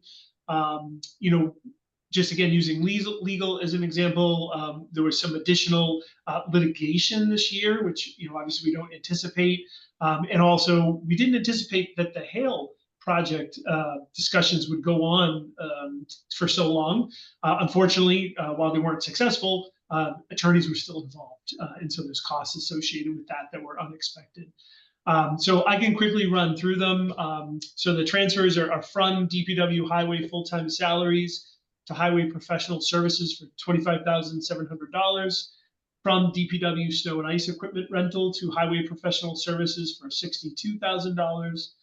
S5: Just again, using legal as an example, there was some additional litigation this year, which obviously we don't anticipate. And also we didn't anticipate that the Hale project discussions would go on for so long. Unfortunately, while they weren't successful, attorneys were still involved. And so there's costs associated with that were unexpected. So I can quickly run through them. So the transfers are from DPW highway full-time salaries to highway professional services for $25,700, from DPW snow and ice equipment rental to highway professional services for $62,000,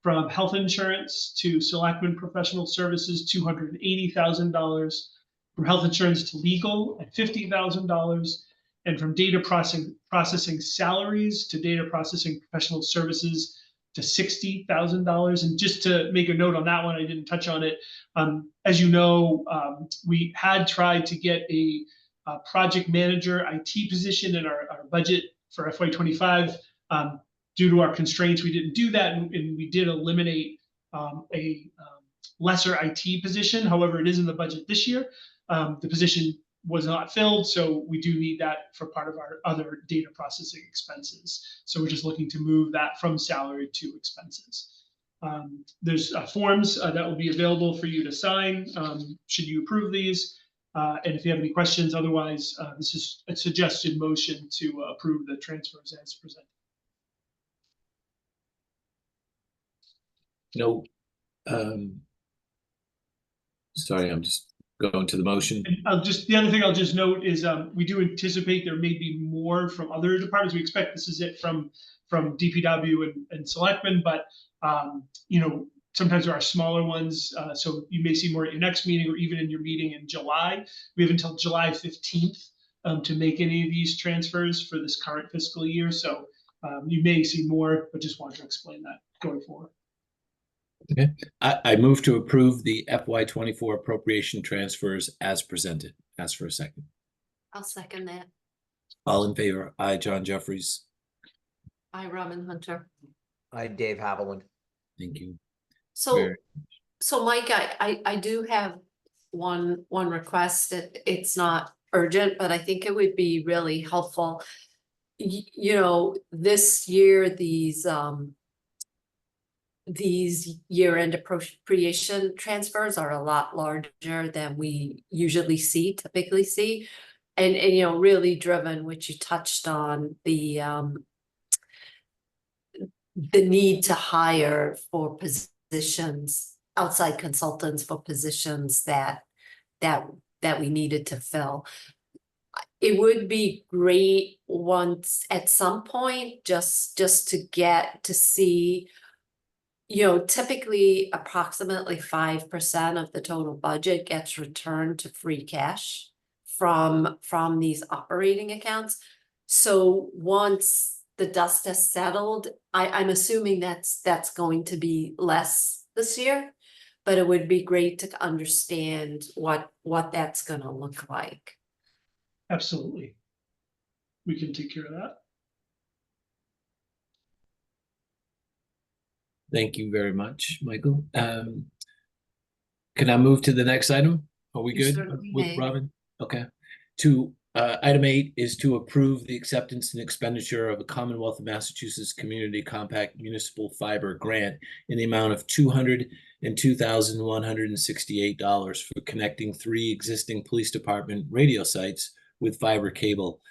S5: from health insurance to selectmen professional services, $280,000, from health insurance to legal at $50,000, and from data processing salaries to data processing professional services to $60,000. And just to make a note on that one, I didn't touch on it. As you know, we had tried to get a project manager IT position in our budget for FY25. Due to our constraints, we didn't do that, and we did eliminate a lesser IT position. However, it is in the budget this year. The position was not filled, so we do need that for part of our other data processing expenses. So we're just looking to move that from salary to expenses. There's forms that will be available for you to sign should you approve these. And if you have any questions, otherwise, this is a suggested motion to approve the transfers as presented.
S1: No. Sorry, I'm just going to the motion.
S5: And the other thing I'll just note is we do anticipate there may be more from other departments. We expect this is it from DPW and Selectmen, but you know, sometimes there are smaller ones. So you may see more at your next meeting or even in your meeting in July. We have until July 15th to make any of these transfers for this current fiscal year. So you may see more, but just wanted to explain that going forward.
S1: Okay, I move to approve the FY24 appropriation transfers as presented. Ask for a second.
S2: I'll second that.
S1: All in favor? Aye, John Jeffries.
S2: Aye, Robin Hunter.
S3: Hi, Dave Haviland.
S1: Thank you.
S2: So,
S1: Very-
S2: so Mike, I do have one request. It's not urgent, but I think it would be really helpful. You know, this year, these year-end appropriation transfers are a lot larger than we typically see. And you know, really driven, which you touched on, the need to hire for positions, outside consultants for positions that we needed to fill. It would be great once at some point just to get to see, you know, typically approximately 5% of the total budget gets returned to free cash from these operating accounts. So once the dust has settled, I'm assuming that's going to be less this year, but it would be great to understand what that's going to look like.
S5: Absolutely. We can take care of that.
S1: Thank you very much, Michael. Can I move to the next item? Are we
S2: You
S1: good
S2: certainly
S1: with
S2: may.
S1: Robin? Okay. Item 8 is to approve the acceptance and expenditure of a Commonwealth of Massachusetts Community Compact Municipal Fiber Grant in the amount of $202,168 for connecting 3 existing police department radio sites with fiber cable.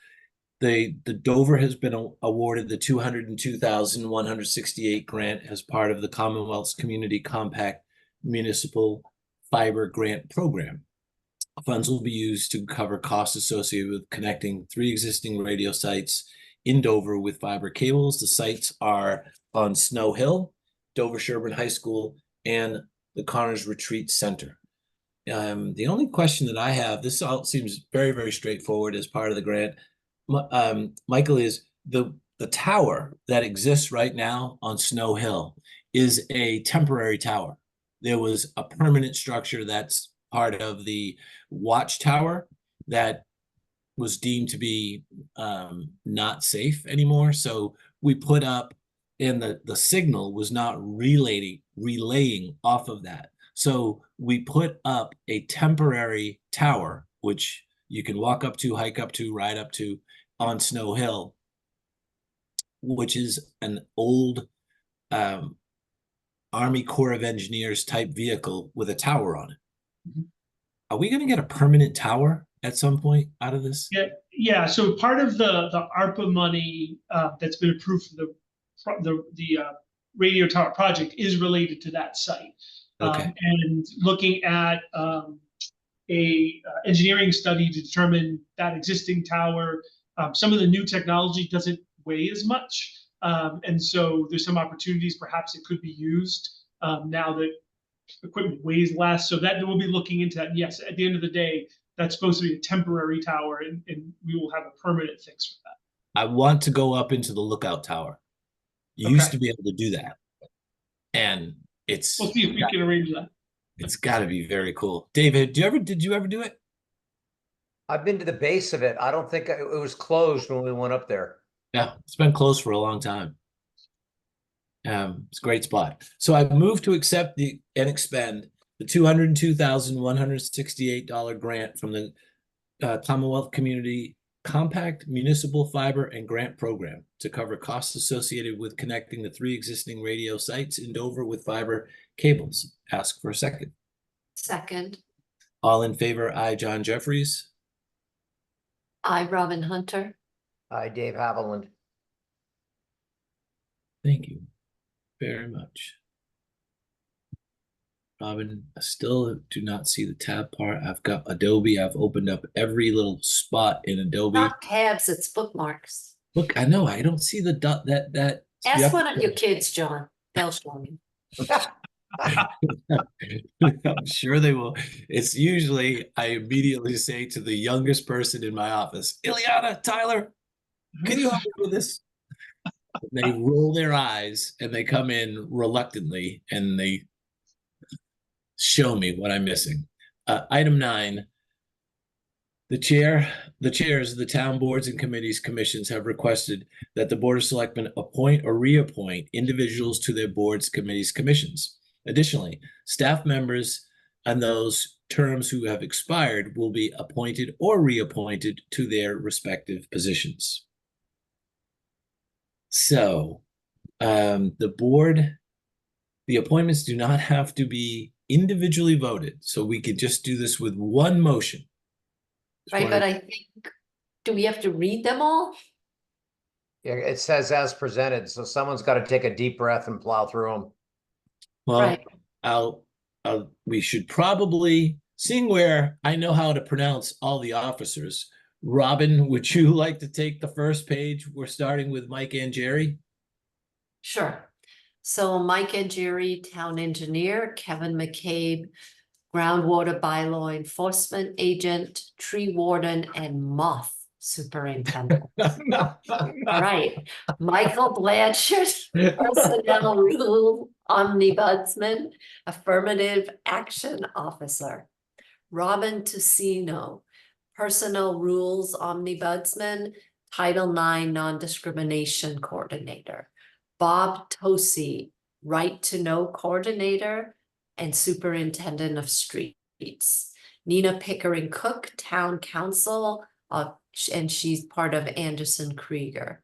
S1: The Dover has been awarded the $202,168 grant as part of the Commonwealth's Community Compact Municipal Fiber Grant Program. Funds will be used to cover costs associated with connecting 3 existing radio sites in Dover with fiber cables. The sites are on Snow Hill, Dover Sherburne High School, and the Connors Retreat Center. The only question that I have, this all seems very, very straightforward as part of the grant. Michael, is the tower that exists right now on Snow Hill is a temporary tower. There was a permanent structure that's part of the watchtower that was deemed to be not safe anymore. So we put up, and the signal was not relaying off of that. So we put up a temporary tower, which you can walk up to, hike up to, ride up to on Snow Hill, which is an old Army Corps of Engineers type vehicle with a tower on it.
S5: Mm-hmm.
S1: Are we going to get a permanent tower at some point out of this?
S5: Yeah. So part of the ARPA money that's been approved for the radio tower project is related to that site.
S1: Okay.
S5: And looking at a engineering study to determine that existing tower, some of the new technology doesn't weigh as much. And so there's some opportunities, perhaps it could be used now that equipment weighs less. So that we'll be looking into that. And yes, at the end of the day, that's supposed to be a temporary tower, and we will have a permanent fix for that.
S1: I want to go up into the lookout tower. You used to be able to do that. And
S5: We'll see if we can arrange that.
S1: It's got to be very cool. David, did you ever do it?
S3: I've been to the base of it. I don't think it was closed when we went up there.
S1: Yeah, it's been closed for a long time. It's a great spot. So I've moved to accept and expend the $202,168 grant from the Commonwealth Community Compact Municipal Fiber and Grant Program to cover costs associated with connecting the 3 existing radio sites in Dover with fiber cables. Ask for a second.
S2: Second,
S1: All in favor, aye, John Jeffries.
S2: I, Robin Hunter.
S3: Hi, Dave Haviland.
S1: Thank you very much. Robin, I still do not see the tab part. I've got Adobe. I've opened up every little spot in Adobe.
S2: Not tabs, it's bookmarks.
S1: Look, I know I don't see the dot that.
S2: Ask one of your kids, John. They'll show me.
S1: I'm sure they will. It's usually I immediately say to the youngest person in my office, Ileana, Tyler, can you help me with this? They roll their eyes and they come in reluctantly and they show me what I'm missing. Item 9. The chairs of the town boards and committees, commissions have requested that the Board of Selectmen appoint or reappoint individuals to their boards, committees, commissions. Additionally, staff members and those terms who have expired will be appointed or reappointed to their respective positions. So, the appointments do not have to be individually voted, so we could just do this with one motion.
S2: Right, but I think, do we have to read them all?
S3: Yeah, it says as presented, so someone's got to take a deep breath and plow through them.
S2: Right.
S1: Well, we should probably, seeing where I know how to pronounce all the officers. Robin, would you like to take the first page? We're starting with Mike and Jerry.
S2: Sure. So Mike and Jerry, town engineer, Kevin McCabe, groundwater bylaw enforcement agent, tree warden, and moth superintendent. All right. Michael Blanchard, personnel rule omnibudsman, affirmative action officer. Robin Tusino, personnel rules omnibudsman, Title IX non-discrimination coordinator. Bob Tosi, right to know coordinator and superintendent of streets. Nina Pickering Cook, town council, and she's part of Anderson Krieger.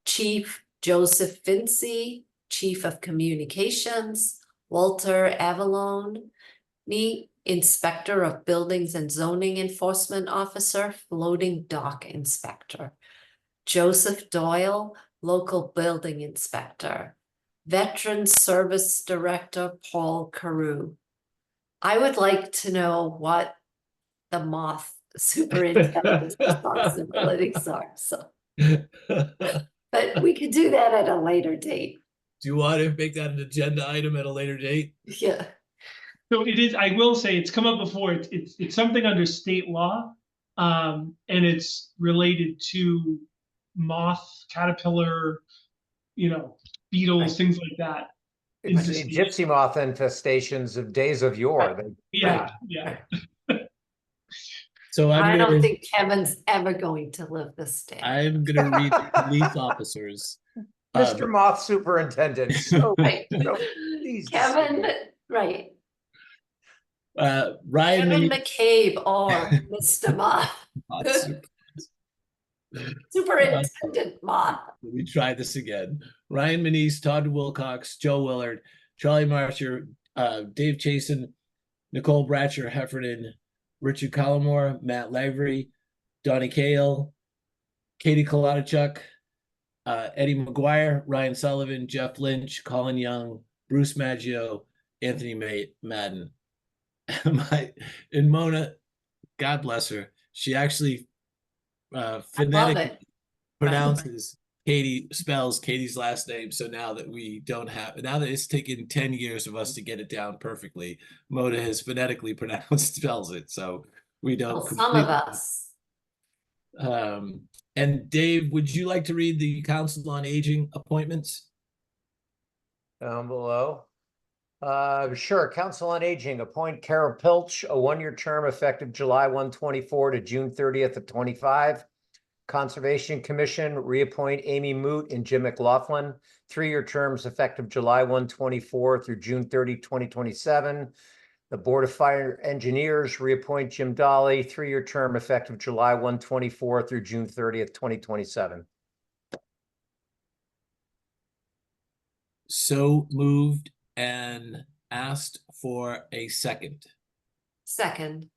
S2: Chief Joseph Vinci, chief of communications. Walter Avalone, inspector of buildings and zoning enforcement officer, floating dock inspector. Joseph Doyle, local building inspector. Veteran Service Director Paul Carew. I would like to know what the moth superintendent's responsibilities are. So, but we could do that at a later date.
S1: Do you want to make that an agenda item at a later date?
S2: Yeah.
S5: So it is, I will say, it's come up before, it's something under state law, and it's related to moth, caterpillar, beetles, things like that.
S3: It's the gypsy moth infestations of days of yore.
S5: Yeah.
S1: So
S2: I don't think Kevin's ever going to live this down.
S1: I'm gonna read the police officers.
S3: Mr. Moth Superintendent. So,
S2: Right.
S3: please.
S2: Kevin, right.
S1: Ryan
S2: Kevin McCabe or Mr. Moth. Superintendent Moth.
S1: Let me try this again. Ryan Manise, Todd Wilcox, Joe Willard, Charlie Marsher, Dave Chasen, Nicole Bratcher Heffernan, Richard Collmore, Matt Lavery, Donnie Kale, Katie Kolatichuk, Eddie McGuire, Ryan Sullivan, Jeff Lynch, Colin Young, Bruce Maggio, Anthony Madden. And Mona, God bless her, she actually phonetically pronounces spells Katie's last name. So now that it's taken 10 years of us to get it down perfectly, Mona has phonetically spells it. So we don't.
S2: Well, some of us.
S1: And Dave, would you like to read the Council on Aging appointments?
S3: Down below. Sure. Council on Aging, appoint Carol Pilch, a one-year term effective July 1, 24 to June 30th of 25. Conservation Commission, reappoint Amy Moot and Jim McLaughlin, three-year terms effective July 1, 24 through June 30, 2027. The Board of Fire Engineers, reappoint Jim Dolly, three-year term effective July 1, 24 through June 30th, 2027.
S1: So moved and asked for a second.
S2: Second,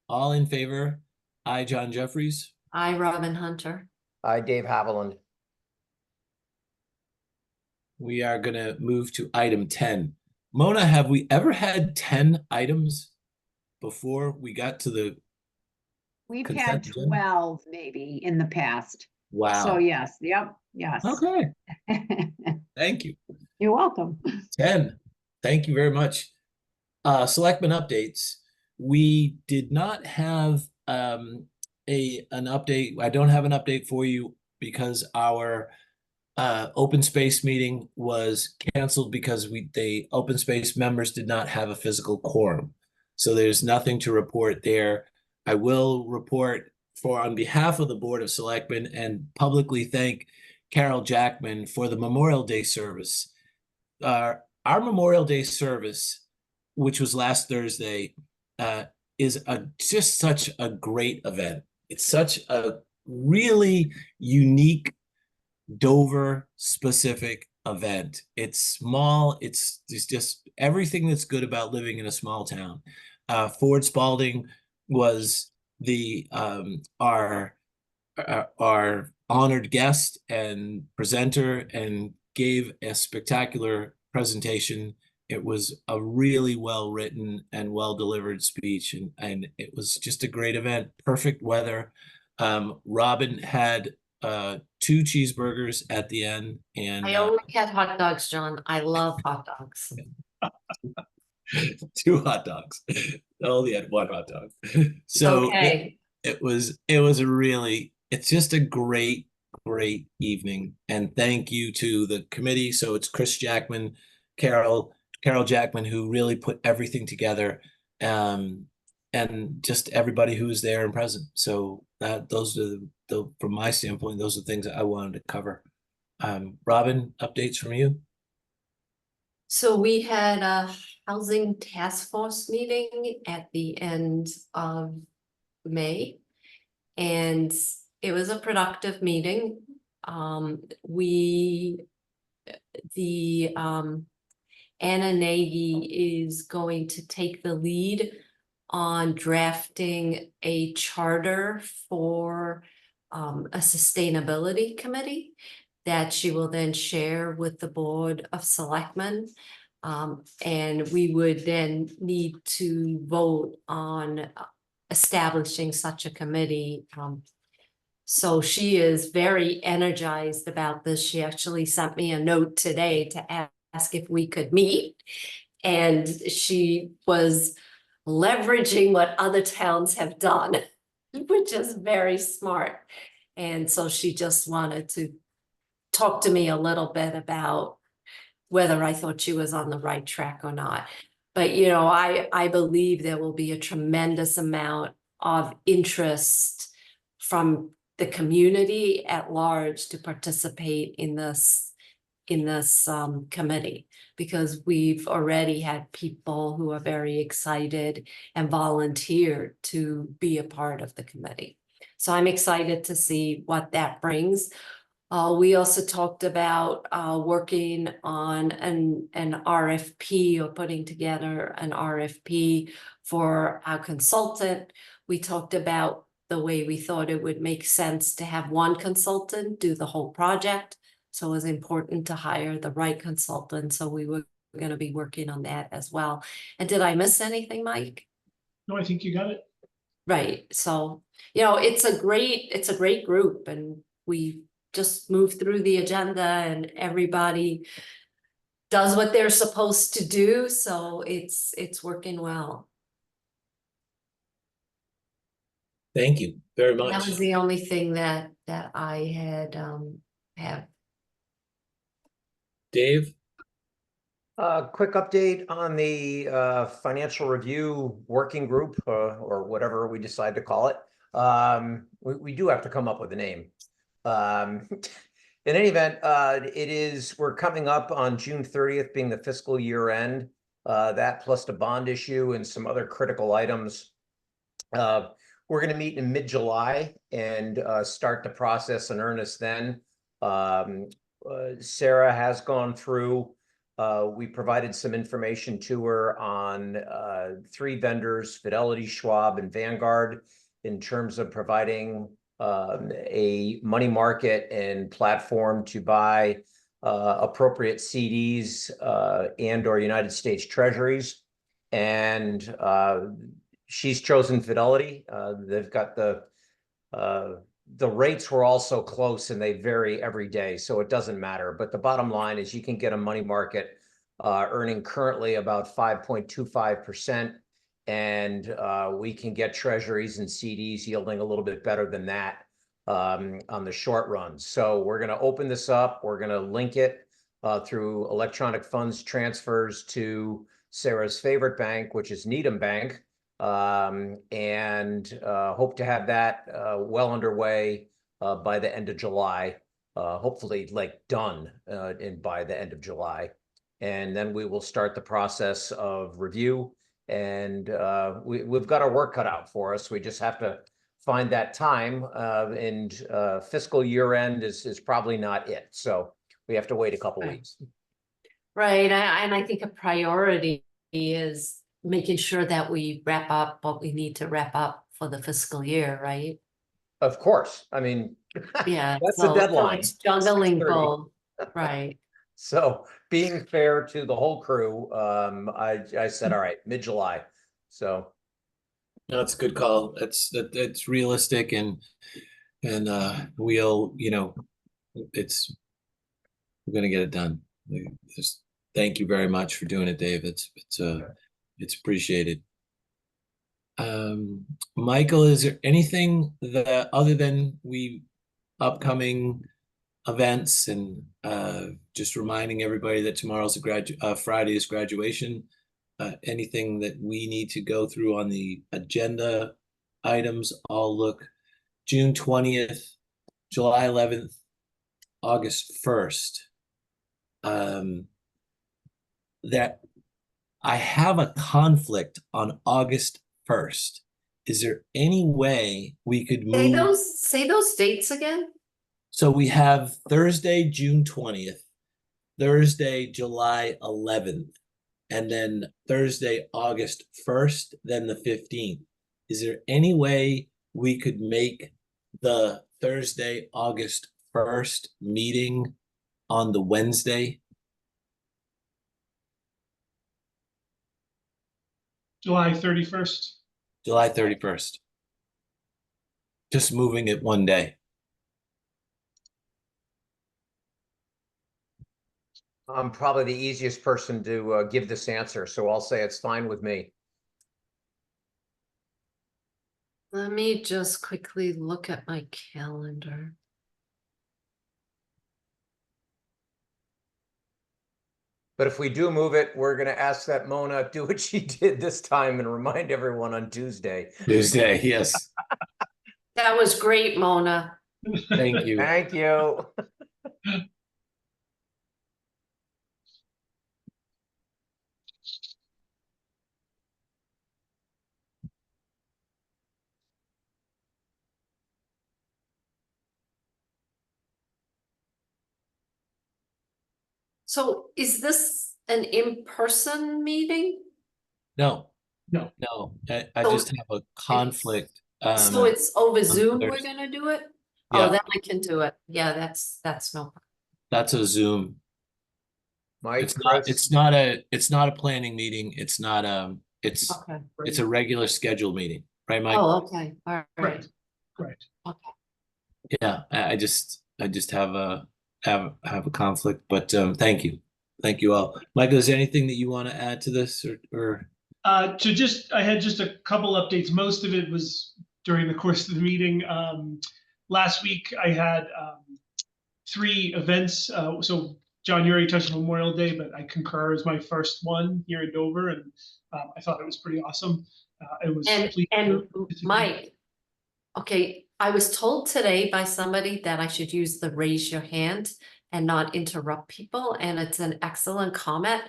S1: All in favor? I, John Jeffries.
S2: I, Robin Hunter.
S3: I, Dave Haviland.
S1: We are gonna move to item 10. Mona, have we ever had 10 items before we got to the,
S9: We've
S1: consent
S9: had
S1: agenda?
S9: 12 maybe in the past. So
S1: wow.
S9: yes, yep, yes.
S1: Okay, thank you.
S9: You're welcome.
S1: 10. Thank you very much. Selectmen updates. We did not have an update. I don't have an update for you because our open space meeting was canceled because the open space members did not have a physical quorum. So there's nothing to report there. I will report on behalf of the Board of Selectmen and publicly thank Carol Jackman for the Memorial Day service. Our Memorial Day service, which was last Thursday, is just such a great event. It's such a really unique Dover specific event. It's small. It's just everything that's good about living in a small town. Ford Spalding was our honored guest and presenter and gave a spectacular presentation. It was a really well written and well delivered speech, and it was just a great event. Perfect weather. Robin had 2 cheeseburgers at the end, and
S2: I only had hot dogs, John. I love hot dogs.
S1: 2 hot dogs. I only had 1 hot dog. So
S2: Okay,
S1: it's just a great evening. And thank you to the committee. So it's Chris Jackman, Carol Jackman, who really put everything together. And just everybody who was there and present. So those are from my standpoint, those are things that I wanted to cover. Robin, updates from you?
S2: so we had a housing task force meeting at the end of May. And it was a productive meeting. Anna Nagy is going to take the lead on drafting a charter for a sustainability committee that she will then share with the Board of Selectmen. And we would then need to vote on establishing such a committee. So she is very energized about this. She actually sent me a note today to ask if we could meet. And she was leveraging what other towns have done, which is very smart. And so she just wanted to talk to me a little bit about whether I thought she was on the right track or not. But, you know, I believe there will be a tremendous amount of interest from the community at large to participate in this committee, because we've already had people who are very excited and volunteered to be a part of the committee. So I'm excited to see what that brings. We also talked about working on an RFP, or putting together an RFP for our consultant. We talked about the way we thought it would make sense to have one consultant do the whole project. So it was important to hire the right consultant. So we were going to be working on that as well. And did I miss anything, Mike?
S5: No, I think you got it.
S2: Right. So, you know, it's a great group, and we just move through the agenda and everybody does what they're supposed to do. So it's working well.
S1: Thank you very
S2: That
S1: much.
S2: was the only thing that I had have.
S1: Dave?
S3: Quick update on the financial review working group, or whatever we decide to call it. We do have to come up with a name. In any event, we're coming up on June 30th being the fiscal year end. That plus the bond issue and some other critical items. We're going to meet in mid-July and start the process in earnest then. Sarah has gone through. We provided some information to her on 3 vendors, Fidelity, Schwab, and Vanguard, in terms of providing a money market and platform to buy appropriate CDs and or United States Treasuries. And she's chosen Fidelity. They've got the rates were also close and they vary every day, so it doesn't matter. But the bottom line is you can get a money market earning currently about 5.25%. And we can get treasuries and CDs yielding a little bit better than that on the short run. So we're going to open this up. We're going to link it through electronic funds transfers to Sarah's favorite bank, which is Needham Bank. And hope to have that well underway by the end of July, hopefully like done by the end of July. And then we will start the process of review. And we've got our work cut out for us. We just have to find that time. And fiscal year end is probably not it. So we have to wait a couple weeks.
S2: Right, and I think a priority is making sure that we wrap up what we need to wrap up for the fiscal year, right?
S3: Of course. I mean,
S2: Yeah.
S3: that's the deadline.
S2: It's juggling
S3: 6:30.
S2: both, right?
S3: So being fair to the whole crew, I said, all right, mid-July. So
S1: No, that's a good call. It's realistic and we'll, we're gonna get it done. Just thank you very much for doing it, Dave. It's appreciated. Michael, is there anything that other than upcoming events and just reminding everybody that tomorrow's Friday is graduation? Anything that we need to go through on the agenda items? All look June 20th, July 11th, August 1st. That I have a conflict on August 1st. Is there any way we could move?
S2: Say those dates again?
S1: So we have Thursday, June 20th, Thursday, July 11th, and then Thursday, August 1st, then the 15th. Is there any way we could make the Thursday, August 1st meeting on the Wednesday?
S5: July 31st.
S1: July 31st. Just moving it one day.
S3: I'm probably the easiest person to give this answer, so I'll say it's fine with me.
S2: Let me just quickly look at my calendar.
S3: But if we do move it, we're going to ask that Mona do what she did this time and remind everyone on Tuesday.
S1: Tuesday, yes.
S2: That was great, Mona.
S1: Thank you.
S3: Thank you.
S2: So is this an in-person meeting?
S1: No.
S5: No.
S1: I
S2: So
S1: just have a conflict.
S2: So it's over Zoom we're
S1: Thursday.
S2: gonna do it?
S1: Yeah.
S2: Oh, then I can do it. Yeah, that's no problem.
S1: That's a Zoom.
S3: Mike,
S1: It's not a planning meeting. It's
S2: Okay.
S1: it's a regular scheduled meeting, right, Mike?
S2: Oh, okay, all right.
S5: Right.
S1: Yeah, I just have a conflict, but thank you all. Michael, is there anything that you want to add to this or?
S5: I had just a couple updates. Most of it was during the course of the meeting. Last week I had 3 events. So John, you already touched on Memorial Day, but I concur as my first one here in Dover, and I thought it was pretty awesome. It was
S2: And Mike, okay, I was told today by somebody that I should use the raise your hand and not interrupt people, and it's an excellent comment.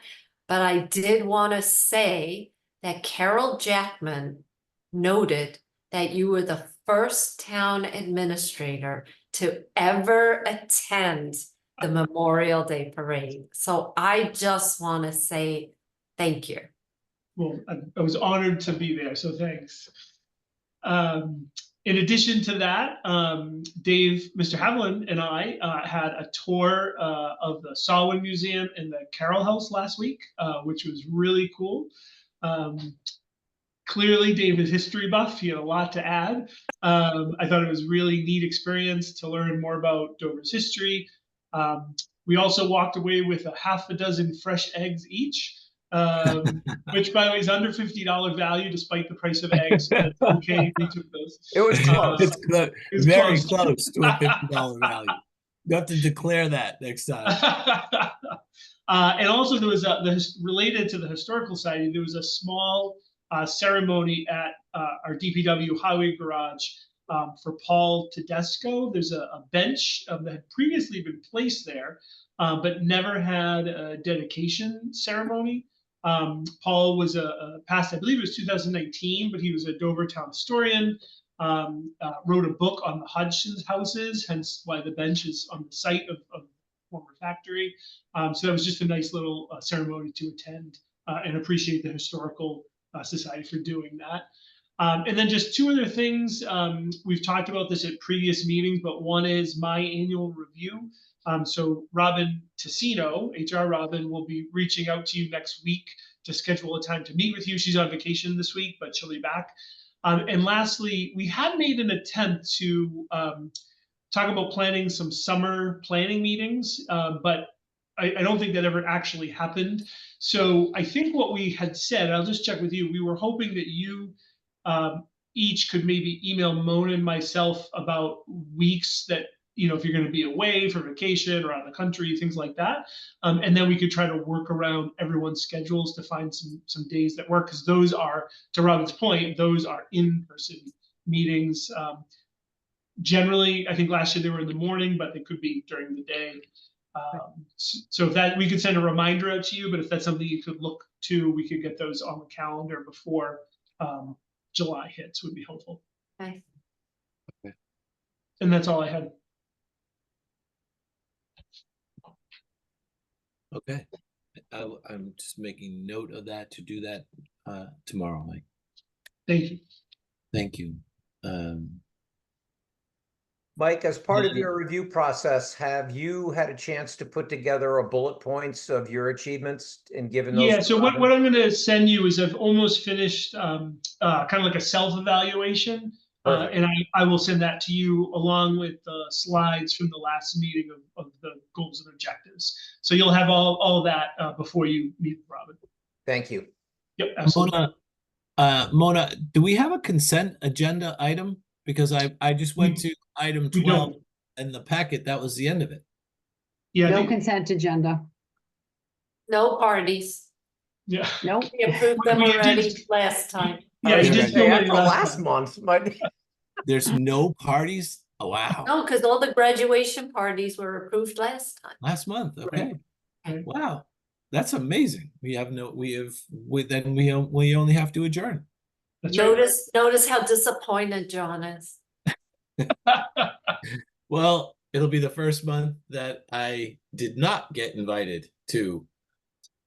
S2: But I did want to say that Carol Jackman noted that you were the first town administrator to ever attend the Memorial Day parade. So I just want to say thank you.
S5: Well, I was honored to be there, so thanks. In addition to that, Dave, Mr. Haviland, and I had a tour of the Salwin Museum and the Carroll House last week, which was really cool. Clearly, Dave is history buff. He had a lot to add. I thought it was a really neat experience to learn more about Dover's history. We also walked away with a half a dozen fresh eggs each. Which by the way is under $50 value despite the price of eggs. So that's okay, we took those.
S3: It was close.
S1: It's very close to a $50 value. You have to declare that next time.
S5: And also there was related to the historical society, there was a small ceremony at our DPW highway garage for Paul Tedesco. There's a bench that had previously been placed there, but never had a dedication ceremony. Paul was a past, I believe it was 2019, but he was a Dover town historian, wrote a book on the Hodgson's houses, hence why the bench is on the site of former factory. So that was just a nice little ceremony to attend and appreciate the historical society for doing that. And then just two other things. We've talked about this at previous meetings, but one is my annual review. So Robin Tassino, HR Robin, will be reaching out to you next week to schedule a time to meet with you. She's on vacation this week, but she'll be back. And lastly, we had made an attempt to talk about planning some summer planning meetings, but I don't think that ever actually happened. So I think what we had said, I'll just check with you, we were hoping that you each could maybe email Mona and myself about weeks that, you know, if you're going to be away for vacation or out of the country, things like that. And then we could try to work around everyone's schedules to find some days that work, because those are, to Robin's point, those are in-person meetings. Generally, I think last year they were in the morning, but they could be during the day. So if that, we could send a reminder out to you, but if that's something you could look to, we could get those on the calendar before July hits, would be helpful.
S2: Okay.
S5: And that's all I had.
S1: Okay. I'm just making note of that to do that tomorrow, Mike.
S5: Thank you.
S1: Thank you.
S3: Mike, as part of your review process, have you had a chance to put together a bullet points of your achievements and given those?
S5: Yeah, so what I'm going to send you is I've almost finished kind of like a self-evaluation. And I will send that to you along with the slides from the last meeting of the goals and objectives. So you'll have all of that before you meet with Robin.
S3: Thank you.
S5: Yep, absolutely.
S1: Mona, do we have a consent agenda item? Because I just went to item 12 in the packet. That was the end of it.
S5: Yeah.
S9: No consent agenda.
S2: No parties.
S5: Yeah.
S9: Nope.
S2: We approved them
S5: We
S2: already
S5: did-
S2: last time.
S5: Yeah,
S3: I
S5: you
S3: was
S5: did
S3: gonna say,
S5: so
S3: after
S5: many
S3: last
S5: time.
S3: month, but
S1: There's no parties? Oh, wow.
S2: No, because all the graduation parties were approved last time.
S1: Last month. Okay.
S5: Right.
S1: Wow. That's amazing. We only have to adjourn.
S5: That's right.
S2: Notice how disappointed John is.
S1: Well, it'll be the first month that I did not get invited to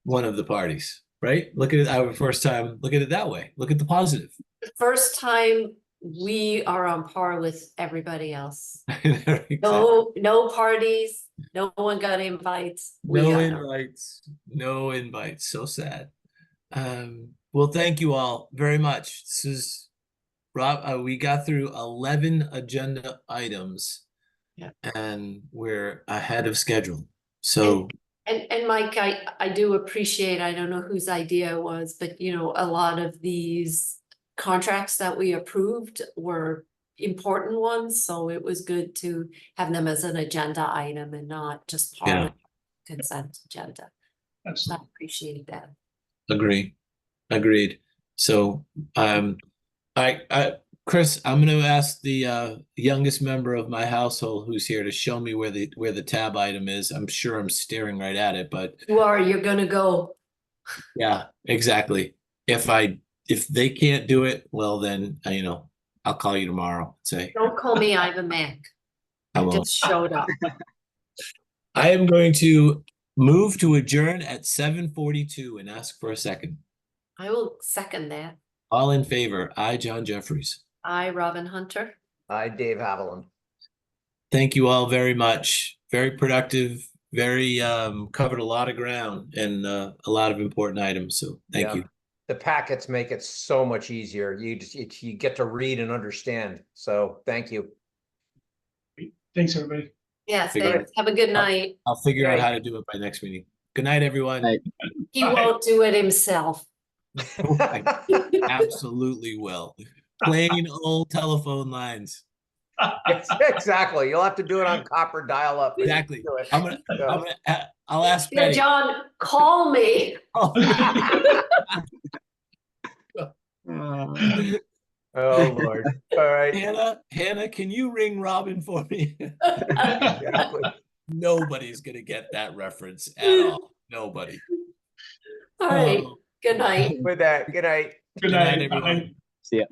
S1: one of the parties, right? Look at it, our first time, look at it that way. Look at the positive.
S2: First time we are on par with everybody else.
S1: Exactly.
S2: No parties, no one got invites. We
S1: No
S2: got 'em.
S1: invites, no invites. So sad. Well, thank you all very much. This is Rob. We got through 11 agenda items,
S2: Yeah.
S1: and we're ahead of schedule. So,
S2: And Mike, I do appreciate, I don't know whose idea it was, but you know, a lot of these contracts that we approved were important ones, so it was good to have them as an agenda item and not just part
S1: Yeah.
S2: of consent agenda. So I
S5: Absolutely.
S2: appreciate that.
S1: Agreed. So, Chris, I'm gonna ask the youngest member of my household who's here to show me where the tab item is. I'm sure I'm staring right at it, but
S2: You're gonna go.
S1: yeah, exactly. If they can't do it, well then, I'll call you tomorrow, and say,
S2: Don't call me Ivan Mac.
S1: I
S2: I
S1: won't.
S2: just showed up.
S1: I am going to move to adjourn at 7:42 and ask for a second.
S2: I will second that.
S1: All in favor? I, John Jeffries.
S2: I, Robin Hunter.
S3: Hi, Dave Haviland.
S1: Thank you all very much. Very productive, very covered a lot of ground and a lot of important items. So thank
S3: Yeah.
S1: you.
S3: The packets make it so much easier. You get to read and understand. So thank you.
S5: Thanks, everybody.
S2: Yes,
S1: Figure
S2: thanks. Have a good night.
S1: I'll figure out
S3: Great.
S1: how to do it by next meeting. Good night, everyone.
S7: Night.
S2: He
S5: Bye.
S2: won't do it himself.
S1: I absolutely will. Plain old telephone lines.
S3: Exactly. You'll have to do it on copper dial up.
S1: Exactly.
S3: Do it.
S1: I'll ask
S2: Yeah,
S1: Betty.
S2: John, call me.
S3: Oh, Lord. All right.
S1: Hannah, can you ring Robin for me?
S3: Exactly.
S1: Nobody's gonna get that reference at all. Nobody.
S2: All right,
S1: Oh.
S2: good night.
S3: With that, good night.
S5: Good
S1: Good night,
S5: night. Bye.
S1: everyone.
S7: See ya.